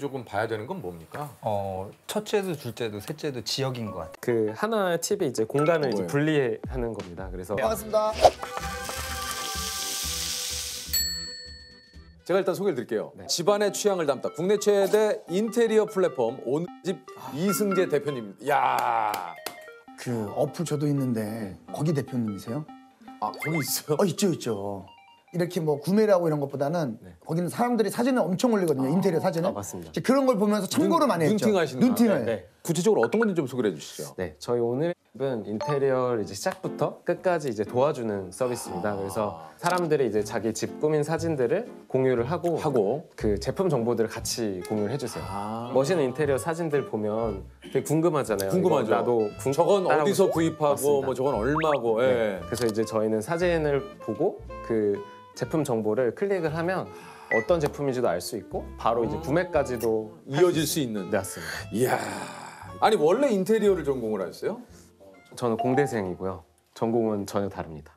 조금 봐야 되는 건 뭡니까? 첫째도 둘째도 셋째도 지역인 것 같아요. 그 하나의 팁이 이제 공간을 이제 분리하는 겁니다. 그래서 반갑습니다. 제가 일단 소개를 드릴게요. 집안의 취향을 담다 국내 최대 인테리어 플랫폼 온집 이승재 대표님입니다. 이야. 그 어플 저도 있는데 거기 대표님이세요? 아, 거기 있어요? 있죠. 이렇게 뭐 구매를 하고 이런 것보다는 거기는 사람들이 사진을 엄청 올리거든요. 인테리어 사진을. 맞습니다. 이제 그런 걸 보면서 참고를 많이 했죠. 눈팅하시는 눈팅을. 네. 구체적으로 어떤 건지 좀 소개해 주시죠. 네, 저희 오늘은 인테리어를 이제 시작부터 끝까지 이제 도와주는 서비스입니다. 그래서 사람들이 이제 자기 집 꾸민 사진들을 공유를 하고 그 제품 정보들을 같이 공유를 해주세요. 멋있는 인테리어 사진들 보면 되게 궁금하잖아요. 궁금하죠. 이거 나도 저건 어디서 구입하고 맞습니다. 뭐 저건 얼마고. 예. 그래서 이제 저희는 사진을 보고 그 제품 정보를 클릭을 하면 어떤 제품인지도 알 수 있고 바로 이제 구매까지도 이어질 수 있는. 네, 맞습니다. 이야. 아니 원래 인테리어를 전공을 하셨어요? 저는 공대생이고요. 전공은 전혀 다릅니다.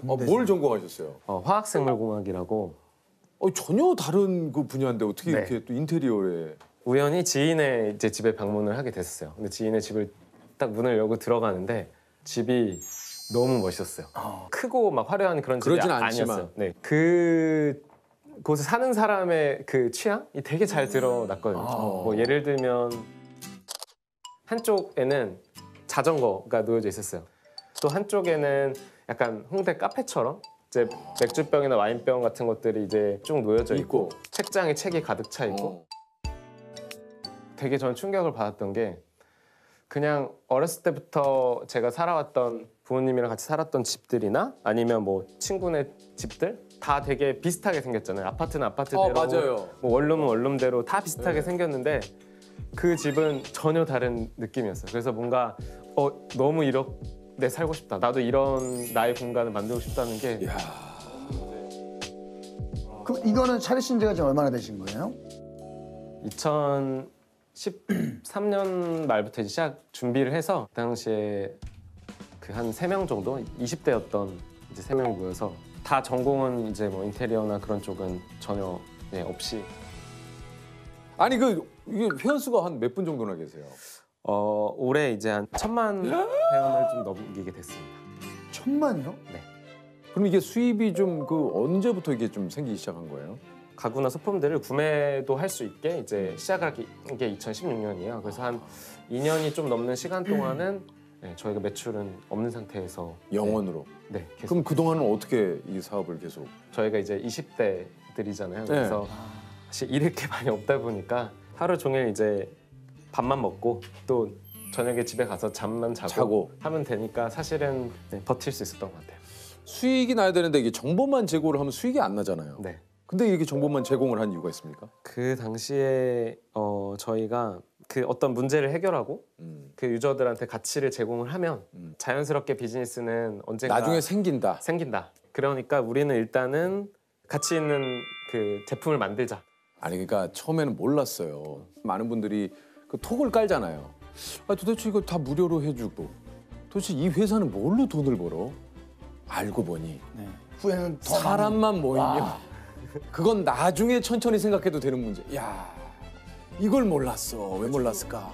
뭘 전공하셨어요? 화학생물공학이라고 전혀 다른 그 분야인데 어떻게 네. 이렇게 또 인테리어에. 우연히 지인의 이제 집에 방문을 하게 됐어요. 근데 지인의 집을 딱 문을 열고 들어가는데 집이 너무 멋있었어요. 크고 막 화려한 그런 집이 그러진 않지만. 아니었어요. 네, 그 곳에 사는 사람의 그 취향이 되게 잘 드러났거든요. 뭐 예를 들면 한쪽에는 자전거가 놓여져 있었어요. 또 한쪽에는 약간 홍대 카페처럼 이제 맥주병이나 와인병 같은 것들이 이제 쭉 놓여져 있고 책장에 책이 가득 차 있고 되게 저는 충격을 받았던 게 그냥 어렸을 때부터 제가 살아왔던 부모님이랑 같이 살았던 집들이나 아니면 뭐 친구네 집들 다 되게 비슷하게 생겼잖아요. 아파트는 아파트대로, 맞아요. 뭐 원룸은 원룸대로 다 비슷하게 생겼는데 그 집은 전혀 다른 느낌이었어요. 그래서 뭔가 너무 이렇게 살고 싶다. 나도 이런 나의 공간을 만들고 싶다는 게. 이야. 그럼 이거는 차리신 지가 지금 얼마나 되신 거예요? 2013년 말부터 이제 시작 준비를 해서 그 당시에 그 한 3명 정도 20대였던 이제 3명이 모여서 다 전공은 이제 뭐 인테리어나 그런 쪽은 전혀 없이. 아니 이게 회원수가 한 몇 분 정도나 계세요? 올해 이제 한 1000만 회원을 좀 넘기게 됐습니다. 1000만이요? 네. 그럼 이게 수입이 좀 언제부터 이게 좀 생기기 시작한 거예요? 가구나 소품들을 구매도 할 수 있게 이제 시작을 한 게 2016년이에요. 그래서 한 2년이 좀 넘는 시간 동안은 저희가 매출은 없는 상태에서 영원으로. 네, 계속. 그럼 그 동안은 어떻게 이 사업을 계속? 저희가 이제 20대들이잖아요. 그래서 사실 잃을 게 많이 없다 보니까 하루 종일 이제 밥만 먹고 또 저녁에 집에 가서 잠만 자고 하면 되니까 사실은 버틸 수 있었던 것 같아요. 수익이 나야 되는데 이게 정보만 제공을 하면 수익이 안 나잖아요. 네. 근데 이렇게 정보만 제공을 한 이유가 있습니까? 그 당시에 저희가 그 어떤 문제를 해결하고 그 유저들한테 가치를 제공을 하면 자연스럽게 비즈니스는 언젠가 나중에 생긴다. 그러니까 우리는 일단은 가치 있는 그 제품을 만들자. 아니 그러니까 처음에는 몰랐어요. 많은 분들이 그 톡을 깔잖아요. 도대체 이거 다 무료로 해주고 도대체 이 회사는 뭘로 돈을 벌어? 알고 보니 후에는 더 사람만 모이면 그건 나중에 천천히 생각해도 되는 문제. 야, 이걸 몰랐어. 왜 몰랐을까?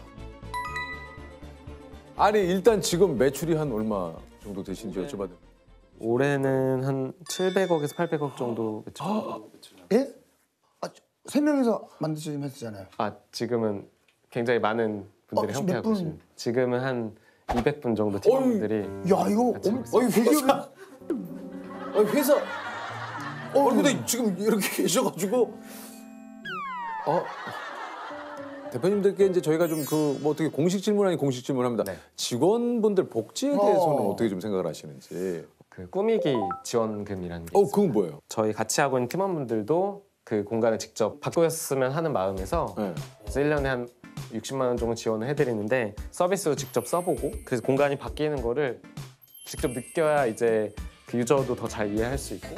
아니 일단 지금 매출이 한 얼마 정도 되시는지 여쭤봐도. 올해는 한 700억에서 800억 정도 매출. 예? 3명이서 만드시면 했잖아요. 지금은 굉장히 많은 분들이 지금 몇 함께하고 분? 있습니다. 지금은 한 200분 정도 팀원들이 야 이거 회사. 근데 지금 이렇게 계셔가지고. 대표님들께 이제 저희가 좀 뭐 어떻게 공식 질문 아닌 공식 질문합니다. 네. 직원분들 복지에 대해서는 어떻게 좀 생각을 하시는지. 그 꾸미기 지원금이라는 게 있어요. 그건 뭐예요? 저희 같이 하고 있는 팀원분들도 그 공간을 직접 바꾸었으면 하는 마음에서 그래서 1년에 한 60만 원 정도 지원을 해드리는데 서비스로 직접 써보고 그래서 공간이 바뀌는 거를 직접 느껴야 이제 그 유저도 더 잘 이해할 수 있고.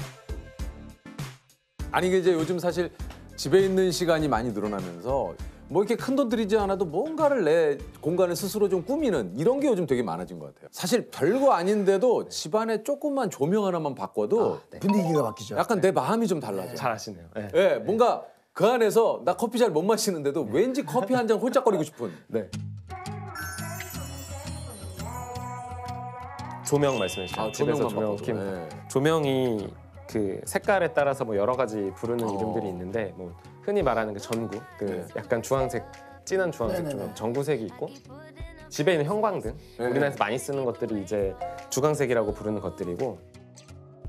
아니 이게 이제 요즘 사실 집에 있는 시간이 많이 늘어나면서 뭐 이렇게 큰 돈 들이지 않아도 뭔가를 내 공간을 스스로 좀 꾸미는 이런 게 요즘 되게 많아진 것 같아요. 사실 별거 아닌데도 집안에 조금만 조명 하나만 바꿔도 분위기가 바뀌죠. 약간 내 마음이 좀 달라져. 잘 아시네요. 뭔가 그 안에서 나 커피 잘 못 마시는데도 왠지 커피 한 잔 홀짝거리고 싶은. 네. 조명 말씀해 주세요. 아, 집에서 조명만 조명 바꿔서. 키우는 네. 조명이 그 색깔에 따라서 뭐 여러 가지 부르는 이름들이 있는데 뭐 흔히 말하는 그 전구, 그 네. 약간 주황색, 진한 주황색 네네네. 조명, 전구색이 있고 집에 있는 형광등, 네. 우리나라에서 많이 쓰는 것들이 이제 주광색이라고 부르는 것들이고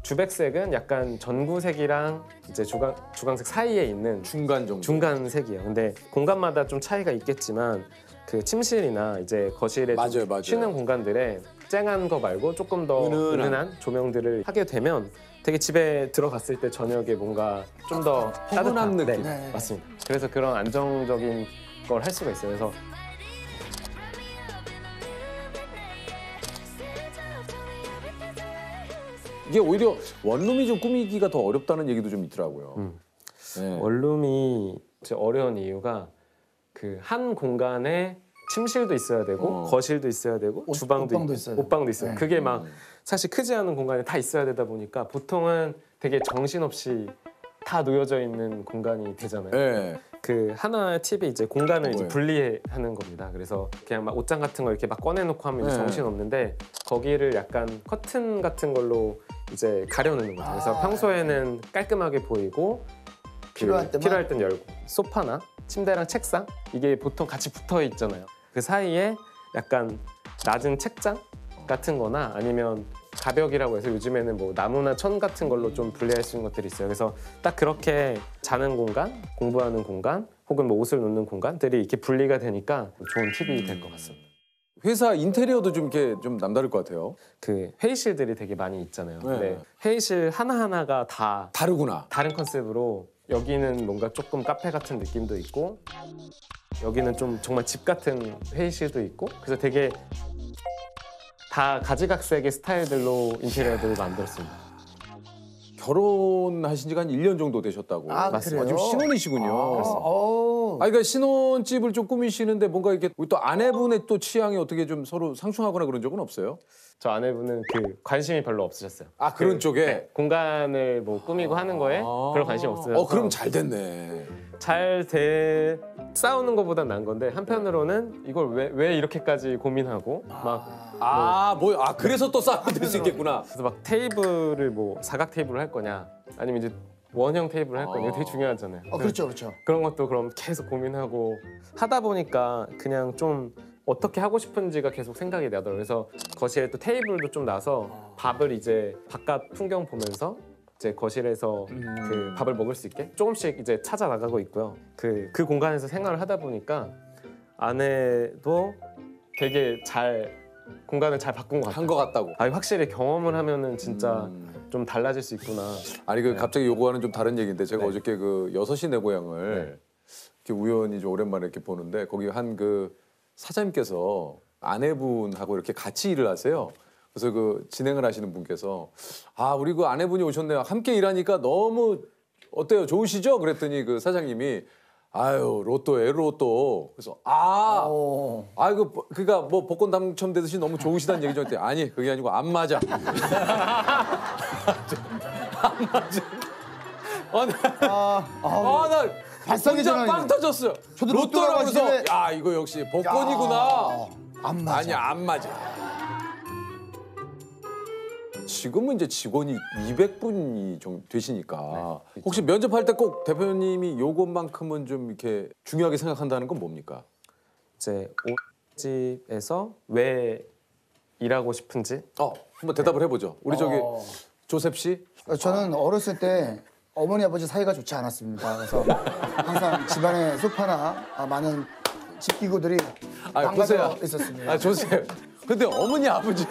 주백색은 약간 전구색이랑 이제 주광색 사이에 있는 중간 정도. 중간색이에요. 근데 공간마다 좀 차이가 있겠지만 그 침실이나 이제 거실에 맞아요, 좀 맞아요. 쉬는 공간들에 쨍한 거 말고 조금 더 은은한 조명들을 하게 되면 되게 집에 들어갔을 때 저녁에 뭔가 좀 더 포근한 따뜻한 느낌. 네. 맞습니다. 그래서 그런 안정적인 걸 할 수가 있어요. 그래서 이게 오히려 원룸이 좀 꾸미기가 더 어렵다는 얘기도 좀 있더라고요. 네. 원룸이 이제 어려운 이유가 그 한 공간에 침실도 있어야 되고 거실도 있어야 되고 주방도 옷방도 있고 있어야 되고. 옷방도 있어요. 네. 그게 막 사실 크지 않은 공간에 다 있어야 되다 보니까 보통은 되게 정신없이 다 놓여져 있는 공간이 되잖아요. 네. 그 하나의 팁이 이제 공간을 이제 뭐예요? 분리하는 겁니다. 그래서 그냥 막 옷장 같은 거 이렇게 막 꺼내놓고 하면 이제 네. 정신 없는데 거기를 약간 커튼 같은 걸로 이제 가려놓는 거죠. 그래서 평소에는 깔끔하게 보이고 필요할 때만? 필요할 땐 열고 소파나 침대랑 책상 이게 보통 같이 붙어 있잖아요. 그 사이에 약간 낮은 책장 같은 거나 아니면 가벽이라고 해서 요즘에는 뭐 나무나 천 같은 걸로 좀 분리할 수 있는 것들이 있어요. 그래서 딱 그렇게 자는 공간, 공부하는 공간, 혹은 뭐 옷을 놓는 공간들이 이렇게 분리가 되니까 좋은 팁이 될 것 같습니다. 회사 인테리어도 좀 이렇게 좀 남다를 것 같아요. 그 회의실들이 되게 많이 있잖아요. 네. 근데 회의실 하나하나가 다 다르구나. 다른 컨셉으로 여기는 뭔가 조금 카페 같은 느낌도 있고 여기는 좀 정말 집 같은 회의실도 있고 그래서 되게 다 가지각색의 스타일들로 인테리어들을 만들었습니다. 결혼하신 지가 한 1년 정도 되셨다고. 아, 맞습니다. 그래요? 지금 신혼이시군요. 그러니까 신혼집을 좀 꾸미시는데 뭔가 이렇게 또 아내분의 또 취향이 어떻게 좀 서로 상충하거나 그런 적은 없어요? 저 아내분은 그 관심이 별로 없으셨어요. 아, 그런 쪽에? 네, 공간을 뭐 꾸미고 하는 거에 별로 관심이 없으셔서 그럼 잘 됐네. 싸우는 것보단 나은 건데 한편으로는 이걸 왜 이렇게까지 고민하고 막 그래서 또 싸움이 될 수 있겠구나. 그래서 막 테이블을 뭐 사각 테이블을 할 거냐 아니면 이제 원형 테이블을 할 거냐 이거 되게 중요하잖아요. 그렇죠, 그렇죠. 그런 것도 그럼 계속 고민하고 하다 보니까 그냥 좀 어떻게 하고 싶은지가 계속 생각이 나더라고요. 그래서 거실에 또 테이블도 좀 놔서 밥을 이제 바깥 풍경 보면서 이제 거실에서 그 밥을 먹을 수 있게 조금씩 이제 찾아 나가고 있고요. 그 공간에서 생활을 하다 보니까 아내도 되게 공간을 잘 바꾼 것 같아요. 한 것 같다고. 확실히 경험을 하면은 진짜 좀 달라질 수 있구나. 아니 갑자기 요구하는 좀 다른 얘기인데 제가 어저께 그 6시 내 고향을 이렇게 우연히 좀 오랜만에 이렇게 보는데 거기 한 그 사장님께서 아내분하고 이렇게 같이 일을 하세요. 그래서 그 진행을 하시는 분께서 우리 그 아내분이 오셨네요. 함께 일하니까 너무 어때요? 좋으시죠? 그랬더니 그 사장님이 아유 로또예요 로또. 그래서 그러니까 뭐 복권 당첨되듯이 너무 좋으시다는 얘기죠. 그랬더니 아니 그게 아니고 안 맞아. 안 맞아. 나 발상의 진짜 전환이네. 빵 터졌어요. 저도 로또라고 로또라고 해서 하시길래- 야 이거 역시 복권이구나. 안 맞아. 아니 안 맞아. 지금은 이제 직원이 200분이 좀 되시니까 혹시 면접할 때 꼭 대표님이 요것만큼은 좀 이렇게 중요하게 생각한다는 건 뭡니까? 이제 옷집에서 왜 일하고 싶은지 한번 대답을 해보죠. 우리 저기 조셉 씨. 저는 어렸을 때 어머니 아버지 사이가 좋지 않았습니다. 그래서 항상 집안에 소파나 많은 집기구들이 망가져 있었습니다. 조셉. 근데 어머니 아버지.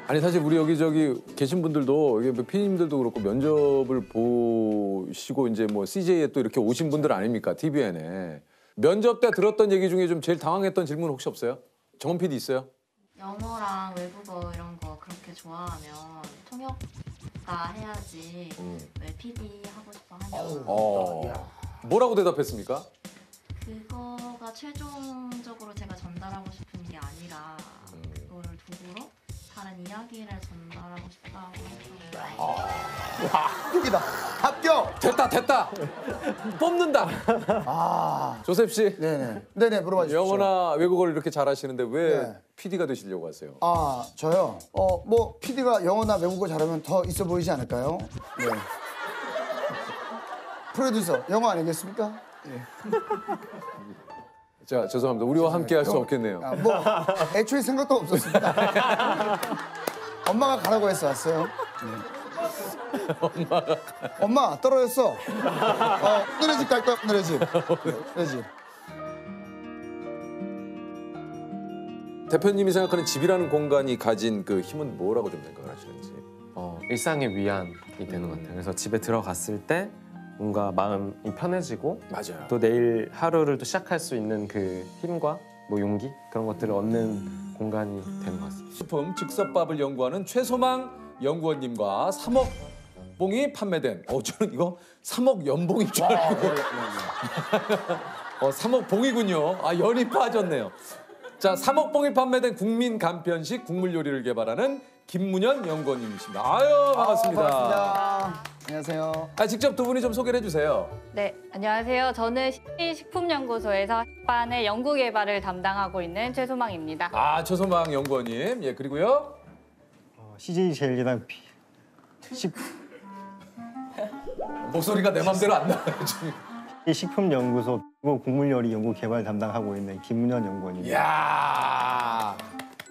아니 사실 우리 여기 저기 계신 분들도 이게 피디님들도 그렇고 면접을 보시고 이제 뭐 CJ에 또 이렇게 오신 분들 아닙니까? TVN에. 면접 때 들었던 얘기 중에 좀 제일 당황했던 질문 혹시 없어요? 정원 PD 있어요? 영어랑 외국어 이런 거 그렇게 좋아하면 통역가 해야지 왜 PD 하고 싶어 하냐고. 뭐라고 대답했습니까? 그거가 최종적으로 제가 전달하고 싶은 게 아니라 그거를 도구로 다른 이야기를 전달하고 싶다고 해서 합격이다. 합격. 됐다. 뽑는다. 아, 조셉 씨. 네네 물어봐 주십시오. 영어나 외국어를 이렇게 잘하시는데 왜 네. PD가 되시려고 하세요? 아 저요. 뭐 PD가 영어나 외국어 잘하면 더 있어 보이지 않을까요? 네. 프로듀서 영어 아니겠습니까? 예. 자, 죄송합니다. 우리와 함께 할 수 없겠네요. 뭐 애초에 생각도 없었습니다. 엄마가 가라고 해서 왔어요. 엄마 떨어졌어. 너네 집 갈 거야. 너네 집. 너네 집. 대표님이 생각하는 집이라는 공간이 가진 그 힘은 뭐라고 좀 생각을 하시는지. 일상의 위안이 되는 것 같아요. 그래서 집에 들어갔을 때 뭔가 마음이 편해지고 맞아요. 또 내일 하루를 또 시작할 수 있는 그 힘과 뭐 용기 그런 것들을 얻는 공간이 되는 것 같습니다. 식품 즉석밥을 연구하는 최소망 연구원님과 3억 봉이 판매된 저는 이거 3억 연봉인 줄 알고 3억 봉이군요. 연이 빠졌네요. 자, 3억 봉이 판매된 국민 간편식 국물 요리를 개발하는 김문현 연구원님이십니다. 아유, 반갑습니다. 반갑습니다. 안녕하세요. 직접 두 분이 좀 소개를 해주세요. 네, 안녕하세요. 저는 식품연구소에서 햇반의 연구 개발을 담당하고 있는 최소망입니다. 최소망 연구원님. 예, 그리고요. CJ 제일제당 목소리가 내 맘대로 안 나와요, 지금. 식품연구소 국물요리 연구 개발 담당하고 있는 김문현 연구원입니다. 이야,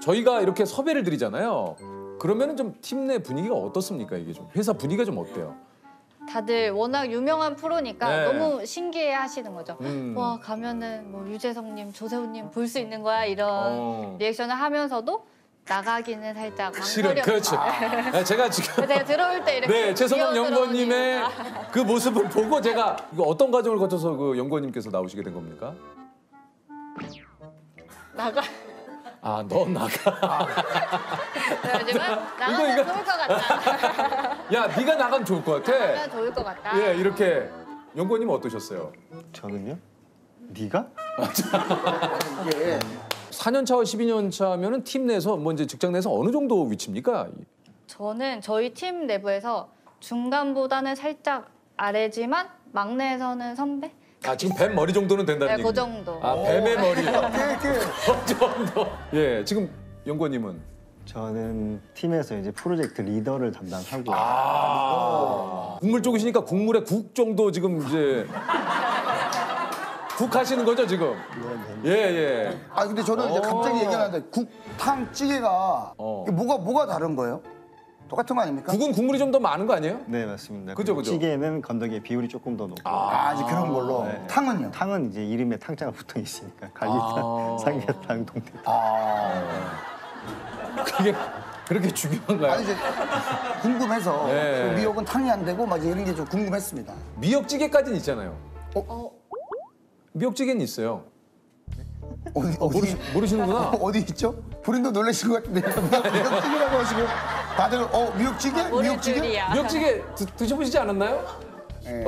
저희가 이렇게 섭외를 드리잖아요. 그러면은 좀 팀 내 분위기가 어떻습니까? 이게 좀 회사 분위기가 좀 어때요? 다들 워낙 유명한 프로니까 네. 너무 신기해 하시는 거죠. 와, 가면은 뭐 유재석님, 조세호님 볼 수 있는 거야 이런 리액션을 하면서도 나가기는 살짝 실은 망설였어요. 그렇죠. 제가 지금 제가 들어올 때 이렇게 최소망 기어 연구원님의 들어오니까. 그 모습을 보고 제가 이거 어떤 과정을 거쳐서 그 연구원님께서 나오시게 된 겁니까? 나가. 너 나가. 그래가지고 나가면 좋을 것 같다. 야, 네가 나가면 좋을 것 같아. 나가면 좋을 것 같다. 예, 이렇게 연구원님은 어떠셨어요? 저는요? 네가? 이게 4년 차와 12년 차면은 팀 내에서 뭐 이제 직장 내에서 어느 정도 위치입니까? 저는 저희 팀 내부에서 중간보다는 살짝 아래지만 막내에서는 선배? 지금 뱀 머리 정도는 된다는 네, 얘기. 그 정도. 뱀의 머리. 이렇게 그 정도. 예, 지금 연구원님은 저는 팀에서 이제 프로젝트 리더를 담당하고 국물 쪽이시니까 국물에 국 정도 지금 이제 국 하시는 거죠 지금? 예. 근데 저는 이제 갑자기 얘기하는데 국탕 찌개가 이게 뭐가 다른 거예요? 똑같은 거 아닙니까? 국은 국물이 좀 더 많은 거 아니에요? 네, 맞습니다. 그죠. 그리고 찌개는 건더기의 비율이 조금 더 높고 이제 그런 걸로. 네. 탕은요? 탕은 이제 이름에 탕자가 붙어 있으니까 갈비탕, 삼계탕, 동태탕. 그게 그렇게 중요한가요? 아니 이제 궁금해서 네. 미역은 탕이 안 되고 막 이런 게 좀 궁금했습니다. 미역찌개까지는 있잖아요. 미역찌개는 있어요. 어디 모르시는구나. 어디 있죠? 본인도 놀라신 것 같은데 미역찌개라고 하시고 다들 미역찌개? 모를 미역찌개? 줄이야. 미역찌개 드셔보시지 않았나요? 네.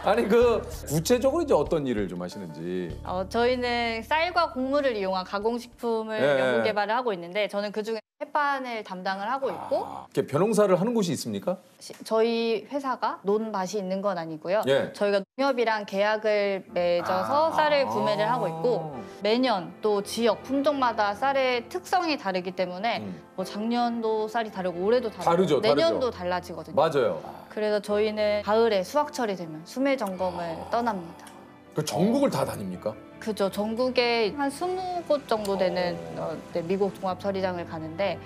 아니 그 구체적으로 이제 어떤 일을 좀 하시는지. 저희는 쌀과 곡물을 이용한 가공식품을 예. 연구 개발을 하고 있는데 저는 그중에 햇반을 담당을 하고 있고 이렇게 벼농사를 하는 곳이 있습니까? 저희 회사가 논밭이 있는 건 아니고요. 예. 저희가 농협이랑 계약을 맺어서 쌀을 구매를 하고 있고 매년 또 지역 품종마다 쌀의 특성이 다르기 때문에 뭐 작년도 쌀이 다르고 올해도 다르죠, 내년도 다르죠. 달라지거든요. 맞아요. 그래서 저희는 가을에 수확철이 되면 수매 점검을 떠납니다. 그 전국을 다 다닙니까? 그죠. 전국에 한 20곳 정도 되는 미국 종합처리장을 가는데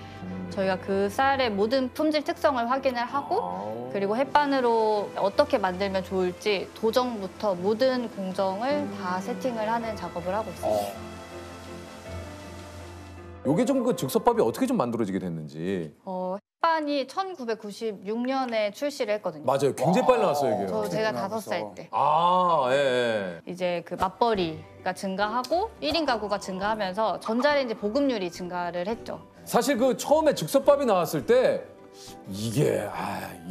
저희가 그 쌀의 모든 품질 특성을 확인을 하고 그리고 햇반으로 어떻게 만들면 좋을지 도정부터 모든 공정을 다 세팅을 하는 작업을 하고 있습니다. 요게 좀 그 즉석밥이 어떻게 좀 만들어지게 됐는지. 햇반이 1996년에 출시를 했거든요. 맞아요. 굉장히 빨리 나왔어요 이게. 제가 벌써. 5살 때. 예. 이제 그 맞벌이가 증가하고 1인 가구가 증가하면서 전자레인지 보급률이 증가를 했죠. 사실 그 처음에 즉석밥이 나왔을 때 이게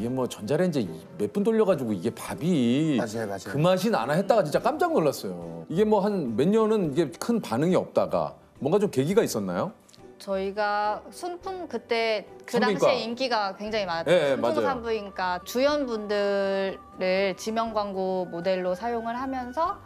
뭐 전자레인지 몇 분 돌려가지고 이게 밥이 맞아요. 그 맛이 나나 했다가 진짜 깜짝 놀랐어요. 이게 뭐 한 몇 년은 이게 큰 반응이 없다가 뭔가 좀 계기가 있었나요? 저희가 순품 그때 그 산부인과. 당시에 인기가 굉장히 많았죠. 네, 순품 맞아요. 산부인과 주연분들을 지명 광고 모델로 사용을 하면서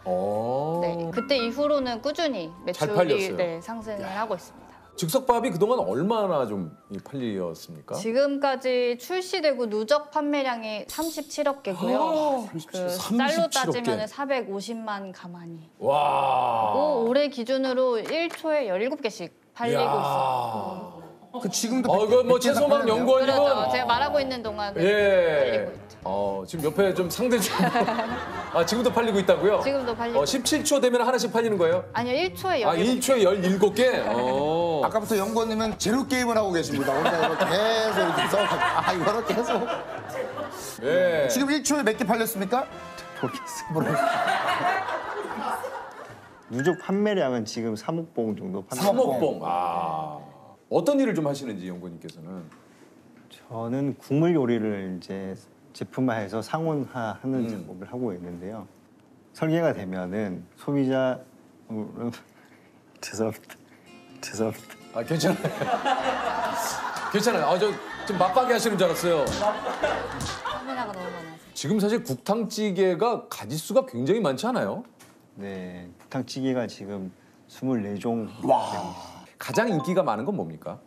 네, 그때 이후로는 꾸준히 잘 매출이 팔렸어요. 네, 상승을 하고 있습니다. 즉석밥이 그동안 얼마나 좀 팔렸습니까? 지금까지 출시되고 누적 판매량이 37억 개고요. 그 쌀로 37억 따지면 개. 450만 가만히. 와. 그리고 올해 기준으로 1초에 17개씩 팔리고 있어요. 그 지금도 이거 뭐 100개 최소망 팔렸네요. 연구원님은 그렇죠. 제가 말하고 있는 동안 팔리고 예. 있죠. 지금 옆에 좀 상대 좀 지금도 팔리고 있다고요? 지금도 팔리고 17초 되면 하나씩 팔리는 거예요? 아니요, 1초에 17개. 1초에 17개? 아까부터 연구원님은 제로 게임을 하고 계십니다. 혼자 이거 계속 이렇게 써. 이거를 계속. 예. 지금 1초에 몇 개 팔렸습니까? 모르겠어요. 누적 판매량은 지금 3억 봉 정도 판매. 3억 봉. 어떤 일을 좀 하시는지 연구원님께서는? 저는 국물 요리를 이제 제품화해서 상온화하는 작업을 하고 있는데요. 설계가 되면은 소비자 죄송합니다. 괜찮아요. 괜찮아요. 저 좀 맞박이 하시는 줄 알았어요. 카메라가 너무 많아서. 지금 사실 국탕찌개가 가짓수가 굉장히 많지 않아요? 네, 부탕찌개가 지금 24종. 가장 인기가 많은 건 뭡니까?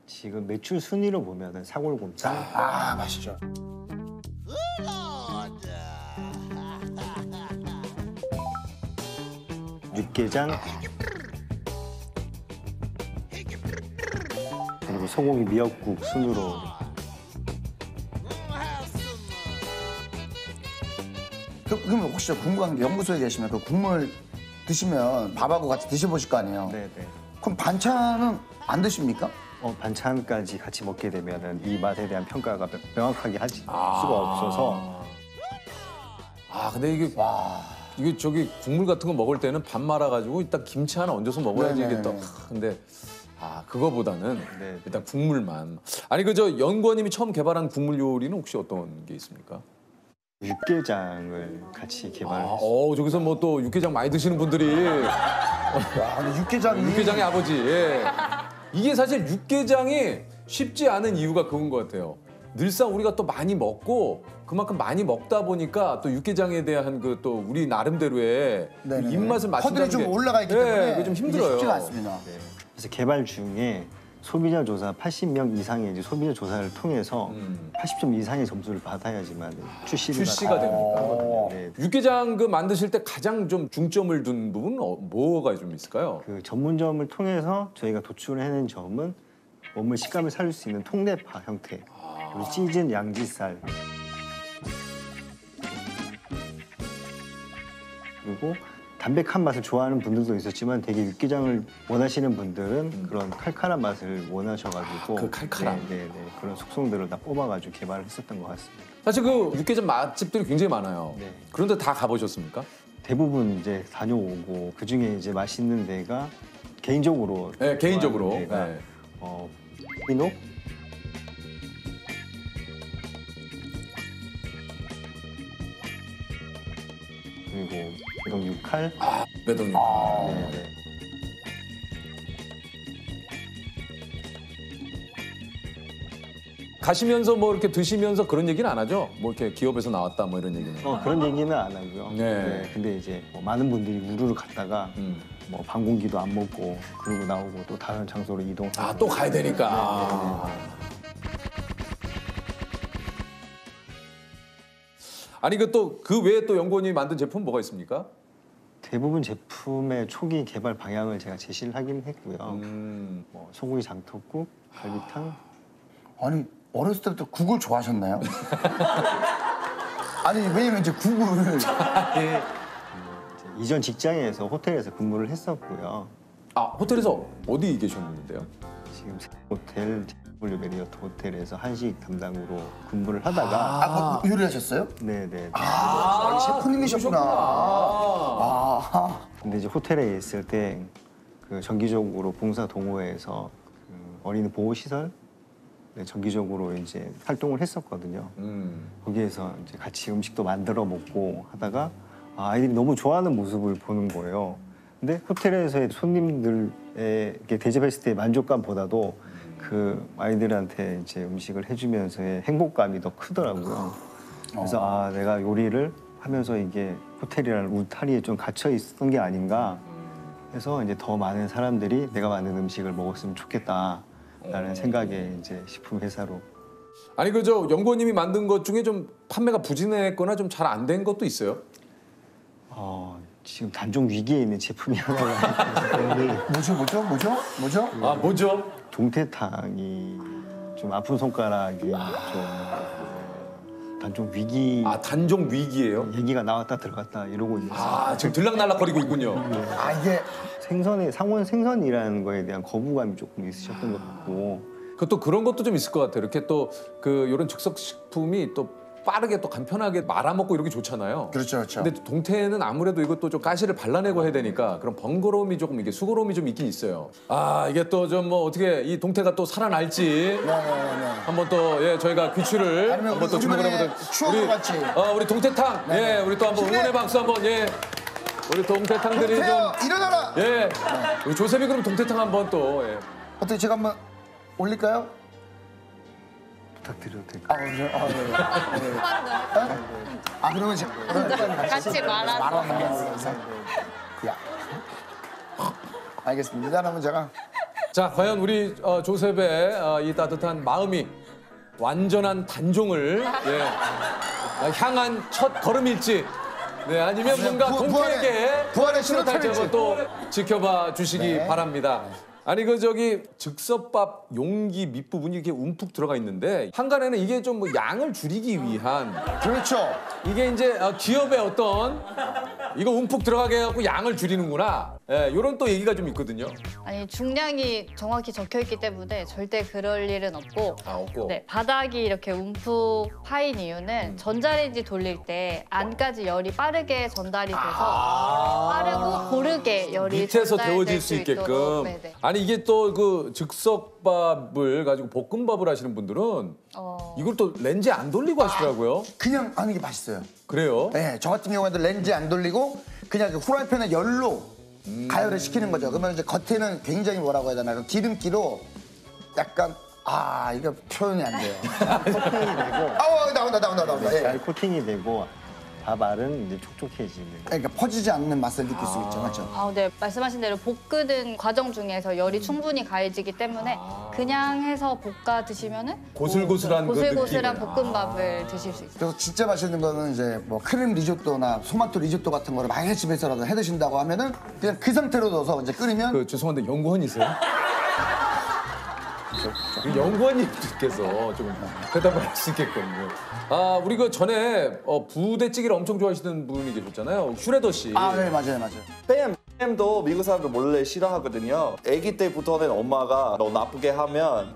지금 매출 순위로 보면은 사골곰탕, 맛있죠. 육개장, 그리고 소고기 미역국 순으로. 그럼 혹시 궁금한 게 연구소에 계시면 그 국물 드시면 밥하고 같이 드셔보실 거 아니에요? 네네. 그럼 반찬은 안 드십니까? 반찬까지 같이 먹게 되면은 이 맛에 대한 평가가 명확하게 하지 수가 없어서. 근데 이게 저기 국물 같은 거 먹을 때는 밥 말아가지고 일단 김치 하나 얹어서 먹어야지 이게 또. 근데 그거보다는 네. 일단 국물만. 아니 저 연구원님이 처음 개발한 국물 요리는 혹시 어떤 게 있습니까? 육개장을 같이 개발했어요. 저기서 뭐 또 육개장 많이 드시는 분들이 근데 육개장의 아버지. 예. 이게 사실 육개장이 쉽지 않은 이유가 그건 것 같아요. 늘상 우리가 또 많이 먹고 그만큼 많이 먹다 보니까 또 육개장에 대한 그 또 우리 나름대로의 그 입맛을 맞춘다는 허들이 좀 게 올라가 있기 때문에 그게 좀 힘들어요. 쉽지가 않습니다. 그래서 개발 중에 소비자 조사 80명 이상의 이제 소비자 조사를 통해서 80점 이상의 점수를 받아야지만 출시가 됩니까? 네. 육개장 그 만드실 때 가장 좀 중점을 둔 부분은 뭐가 좀 있을까요? 그 전문점을 통해서 저희가 도출해낸 점은 몸을 식감을 살릴 수 있는 통대파 형태, 그리고 시즌 양지살, 그리고 담백한 맛을 좋아하는 분들도 있었지만 되게 육개장을 원하시는 분들은 그런 칼칼한 맛을 원하셔가지고 그 칼칼함. 네, 그런 속성들을 다 뽑아가지고 개발을 했었던 것 같습니다. 사실 그 육개장 맛집들이 굉장히 많아요. 네. 그런데 다 가보셨습니까? 대부분 이제 다녀오고 그 중에 이제 맛있는 데가 개인적으로 네, 개인적으로. 좋아하는 데가 네. 인옥, 그리고 매동 육칼. 매동님. 네. 가시면서 뭐 이렇게 드시면서 그런 얘기는 안 하죠? 뭐 이렇게 기업에서 나왔다 뭐 이런 얘기는. 그런 얘기는 안 하고요. 네. 근데 이제 뭐 많은 분들이 우르르 갔다가 음. 뭐 반 공기도 안 먹고 그러고 나오고 또 다른 장소로 이동하고. 또 가야 되니까. 아니 그 외에 또 연구원이 만든 제품 뭐가 있습니까? 대부분 제품의 초기 개발 방향을 제가 제시를 하긴 했고요. 뭐 소고기 장터국, 갈비탕. 아니 어렸을 때부터 국을 좋아하셨나요? 아니 왜냐면 이제 국을 이제 이전 직장에서 호텔에서 근무를 했었고요. 호텔에서 어디 계셨는데요? 지금 호텔 W 메리어트 호텔에서 한식 담당으로 근무를 하다가 요리하셨어요? 네네. 셰프님이셨구나. 근데 이제 호텔에 있을 때 그 정기적으로 봉사 동호회에서 그 어린이 보호 시설 정기적으로 이제 활동을 했었거든요. 거기에서 이제 같이 음식도 만들어 먹고 하다가 아이들이 너무 좋아하는 모습을 보는 거예요. 근데 호텔에서의 손님들에게 대접했을 때 만족감보다도 그 아이들한테 이제 음식을 해주면서의 행복감이 더 크더라고요. 그래서 아, 내가 요리를 하면서 이게 호텔이라는 울타리에 좀 갇혀 있었던 게 아닌가 해서 이제 더 많은 사람들이 내가 만든 음식을 먹었으면 좋겠다라는 생각에 이제 식품 회사로. 아니 그저 연구원님이 만든 것 중에 좀 판매가 부진했거나 좀 잘 안 된 것도 있어요? 지금 단종 위기에 있는 제품이 하나가 있는데 뭐죠? 아 뭐죠? 동태탕이 좀 아픈 손가락이 좀 단종 위기. 아 단종 위기예요? 얘기가 나왔다 들어갔다 이러고 있어요. 아 지금 들락날락거리고 있군요. 아 이게 생선의 상온 생선이라는 거에 대한 거부감이 조금 있으셨던 것 같고. 그또 그런 것도 좀 있을 것 같아요. 이렇게 또 그 이런 즉석 식품이 또 빠르게 또 간편하게 말아먹고 이렇게 좋잖아요. 그렇죠. 근데 동태는 아무래도 이것도 좀 가시를 발라내고 해야 되니까 그런 번거로움이 조금 이게 수고로움이 좀 있긴 있어요. 아 이게 또 좀 뭐 어떻게 이 동태가 또 살아날지 한번 또 예 저희가 귀추를 아니면 한번 또 주목을 해보도록. 추억과 같이. 우리 동태탕 예 우리 또 한번 응원의 박수 한번 예 우리 동태탕들이 좀 일어나라. 예 우리 조셉이 그럼 동태탕 한번 또 예. 어떻게 제가 한번 올릴까요? 부탁드려도 될까요? 그러면 제가 같이 말아서. 야. 알겠습니다. 일단 한번 제가 자, 과연 우리 조셉의 이 따뜻한 마음이 완전한 단종을 향한 첫 걸음일지, 네, 아니면 뭔가 동태에게 부활의 신호탄 신호탄일지. 한번 또 지켜봐 주시기 네. 바랍니다. 아니 그 저기 즉석밥 용기 밑부분이 이렇게 움푹 들어가 있는데 한간에는 이게 좀 뭐 양을 줄이기 위한 그렇죠. 이게 이제 기업의 어떤 이거 움푹 들어가게 해갖고 양을 줄이는구나. 예, 이런 또 얘기가 좀 있거든요. 아니 중량이 정확히 적혀 있기 때문에 절대 그럴 일은 없고. 없고. 네, 바닥이 이렇게 움푹 파인 이유는 전자레인지 돌릴 때 안까지 열이 빠르게 전달이 돼서 빠르고 고르게 열이 밑에서 전달될 데워질 수 있도록. 있게끔. 네네. 아니 이게 또 그 즉석밥을 가지고 볶음밥을 하시는 분들은 이걸 또 렌즈 안 돌리고 하시더라고요. 그냥 하는 게 맛있어요. 그래요? 네, 저 같은 경우에는 렌즈 안 돌리고 그냥 그 후라이팬에 열로 가열을 시키는 거죠. 그러면 이제 겉에는 굉장히 뭐라고 해야 되나 그 기름기로 약간 이거 표현이 안 돼요. 코팅이 되고 나온다. 예. 잘 코팅이 되고 밥알은 이제 촉촉해지는. 그러니까 퍼지지 않는 맛을 느낄 수 있죠, 맞죠? 네, 말씀하신 대로 볶는 과정 중에서 열이 충분히 가해지기 때문에 그냥 해서 볶아 드시면은 고슬고슬한 그 고슬고슬한 느낌을. 볶음밥을 드실 수 있어요. 그리고 진짜 맛있는 거는 이제 뭐 크림 리조또나 토마토 리조또 같은 거를 만약에 집에서라도 해 드신다고 하면은 그냥 그 상태로 넣어서 이제 끓이면 죄송한데 연구원이세요? 그 연구원님께서 좀 대답을 할 수 있게끔요. 우리 그 전에 부대찌개를 엄청 좋아하시는 분이 계셨잖아요. 슈레더 씨. 네, 맞아요. 햄도 미국 사람들 원래 싫어하거든요. 아기 때부터는 엄마가 너 나쁘게 하면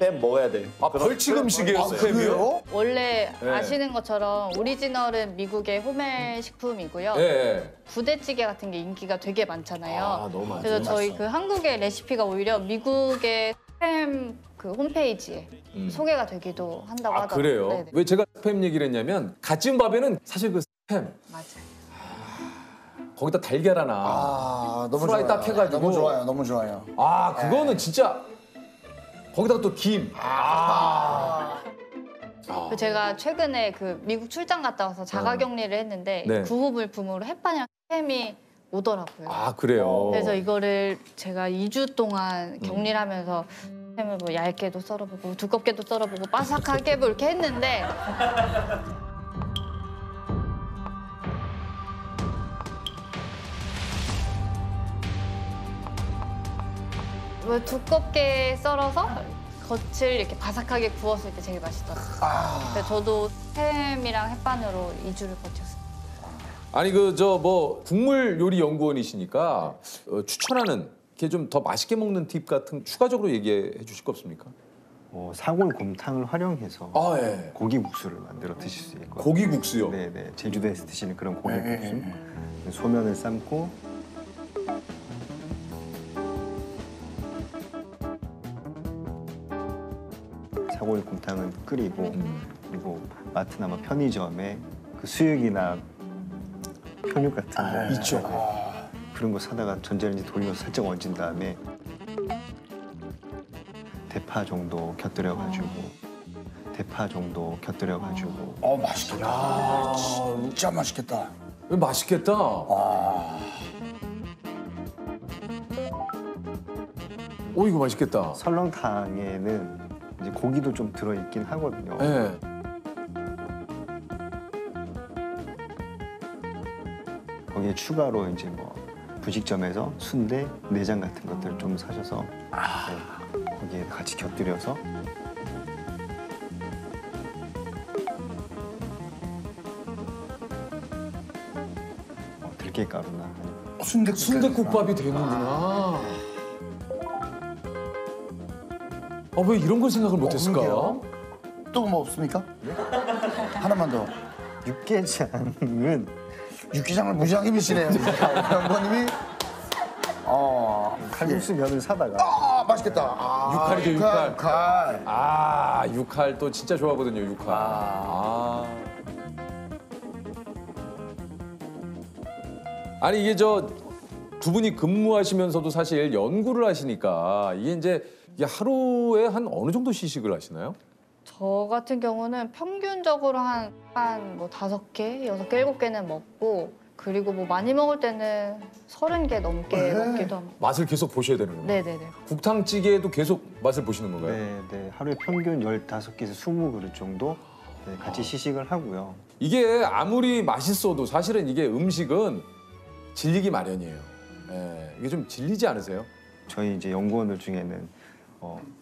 햄 먹어야 돼. 벌칙 음식이에요, 스팸이요? 원래 네. 아시는 것처럼 오리지널은 미국의 호멜 식품이고요. 네. 부대찌개 같은 게 인기가 되게 많잖아요. 너무 많죠. 그래서 저희 그 한국의 레시피가 오히려 미국의 스팸 그 홈페이지에 소개가 되기도 한다고 하더라고요. 그래요? 네네. 왜 제가 스팸 얘기를 했냐면 갓 지은 밥에는 사실 그 스팸 맞아요. 거기다 달걀 하나 너무 프라이 좋아요. 딱 해가지고 너무 좋아요. 그거는 진짜 거기다가 또 김. 제가 최근에 그 미국 출장 갔다 와서 자가격리를 했는데 네. 구호물품으로 햇반이랑 햄이 오더라고요. 그래요? 그래서 이거를 제가 2주 동안 격리를 하면서 햄을 뭐 얇게도 썰어보고 두껍게도 썰어보고 바삭하게 뭐 이렇게 했는데 뭐 두껍게 썰어서 겉을 이렇게 바삭하게 구웠을 때 되게 맛있더라고요. 그래서 저도 햄이랑 햇반으로 2주를 버텼어요. 아니 그 저 뭐 국물 요리 연구원이시니까 추천하는 이렇게 좀 더 맛있게 먹는 팁 같은 추가적으로 얘기해 주실 거 없습니까? 사골 곰탕을 활용해서 예. 고기국수를 만들어 드실 수 있거든요. 고기국수요? 네네. 제주도에서 드시는 그런 고기국수. 소면을 삶고 사골 곰탕은 끓이고 그리고 마트나 뭐 편의점에 그 수육이나 편육 같은 거 있죠. 그런 거 사다가 전자레인지 돌려서 살짝 얹은 다음에 대파 정도 곁들여가지고 대파 정도 곁들여가지고 맛있겠다. 진짜 맛있겠다. 맛있겠다. 오, 이거 맛있겠다. 설렁탕에는 이제 고기도 좀 들어있긴 하거든요. 네. 거기에 추가로 이제 뭐 분식점에서 순대, 내장 같은 것들 좀 사셔서 네, 거기에 같이 곁들여서 들깨가루나 순댓국밥이 되는구나. 왜 이런 걸 생각을 못했을까? 또 뭐 없습니까? 하나만 더. 육개장은 육개장을 무지하게 미시네요. 연구원님이. 칼국수 면을 사다가 맛있겠다. 육칼이죠, 육칼. 육칼. 육칼 또 진짜 좋아하거든요, 육칼. 아니 이게 두 분이 근무하시면서도 사실 연구를 하시니까 이게 하루에 한 어느 정도 시식을 하시나요? 저 같은 경우는 평균적으로 한 뭐 5개, 6개, 7개는 먹고 그리고 뭐 많이 먹을 때는 30개 넘게 먹기도 합니다. 맛을 계속 보셔야 되는군요. 네네네. 국탕찌개에도 계속 맛을 보시는 건가요? 네, 하루에 평균 15개에서 20그릇 정도 같이 시식을 하고요. 이게 아무리 맛있어도 사실은 이게 음식은 질리기 마련이에요. 이게 좀 질리지 않으세요? 저희 이제 연구원들 중에는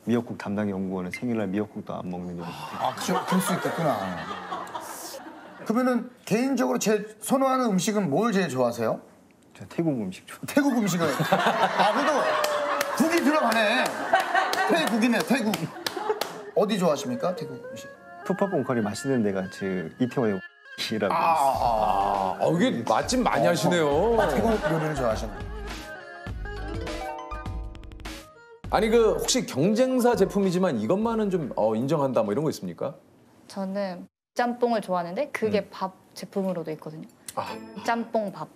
미역국 담당 연구원은 생일날 미역국도 안 먹는 연구원. 그럴 수 있겠구나. 그러면은 개인적으로 제일 선호하는 음식은 뭘 제일 좋아하세요? 저 태국 음식 좋아해요. 태국 음식을. 그래도 국이 들어가네. 태국이네, 태국. 어디 좋아하십니까, 태국 음식? 푸파퐁커리 맛있는 데가 이태원에 이라고 있어요. 이게 맛집 많이 하시네요. 태국 요리를 좋아하시네. 아니 혹시 경쟁사 제품이지만 이것만은 좀 인정한다 뭐 이런 거 있습니까? 저는 짬뽕을 좋아하는데 그게 밥 제품으로도 있거든요. 짬뽕 밥.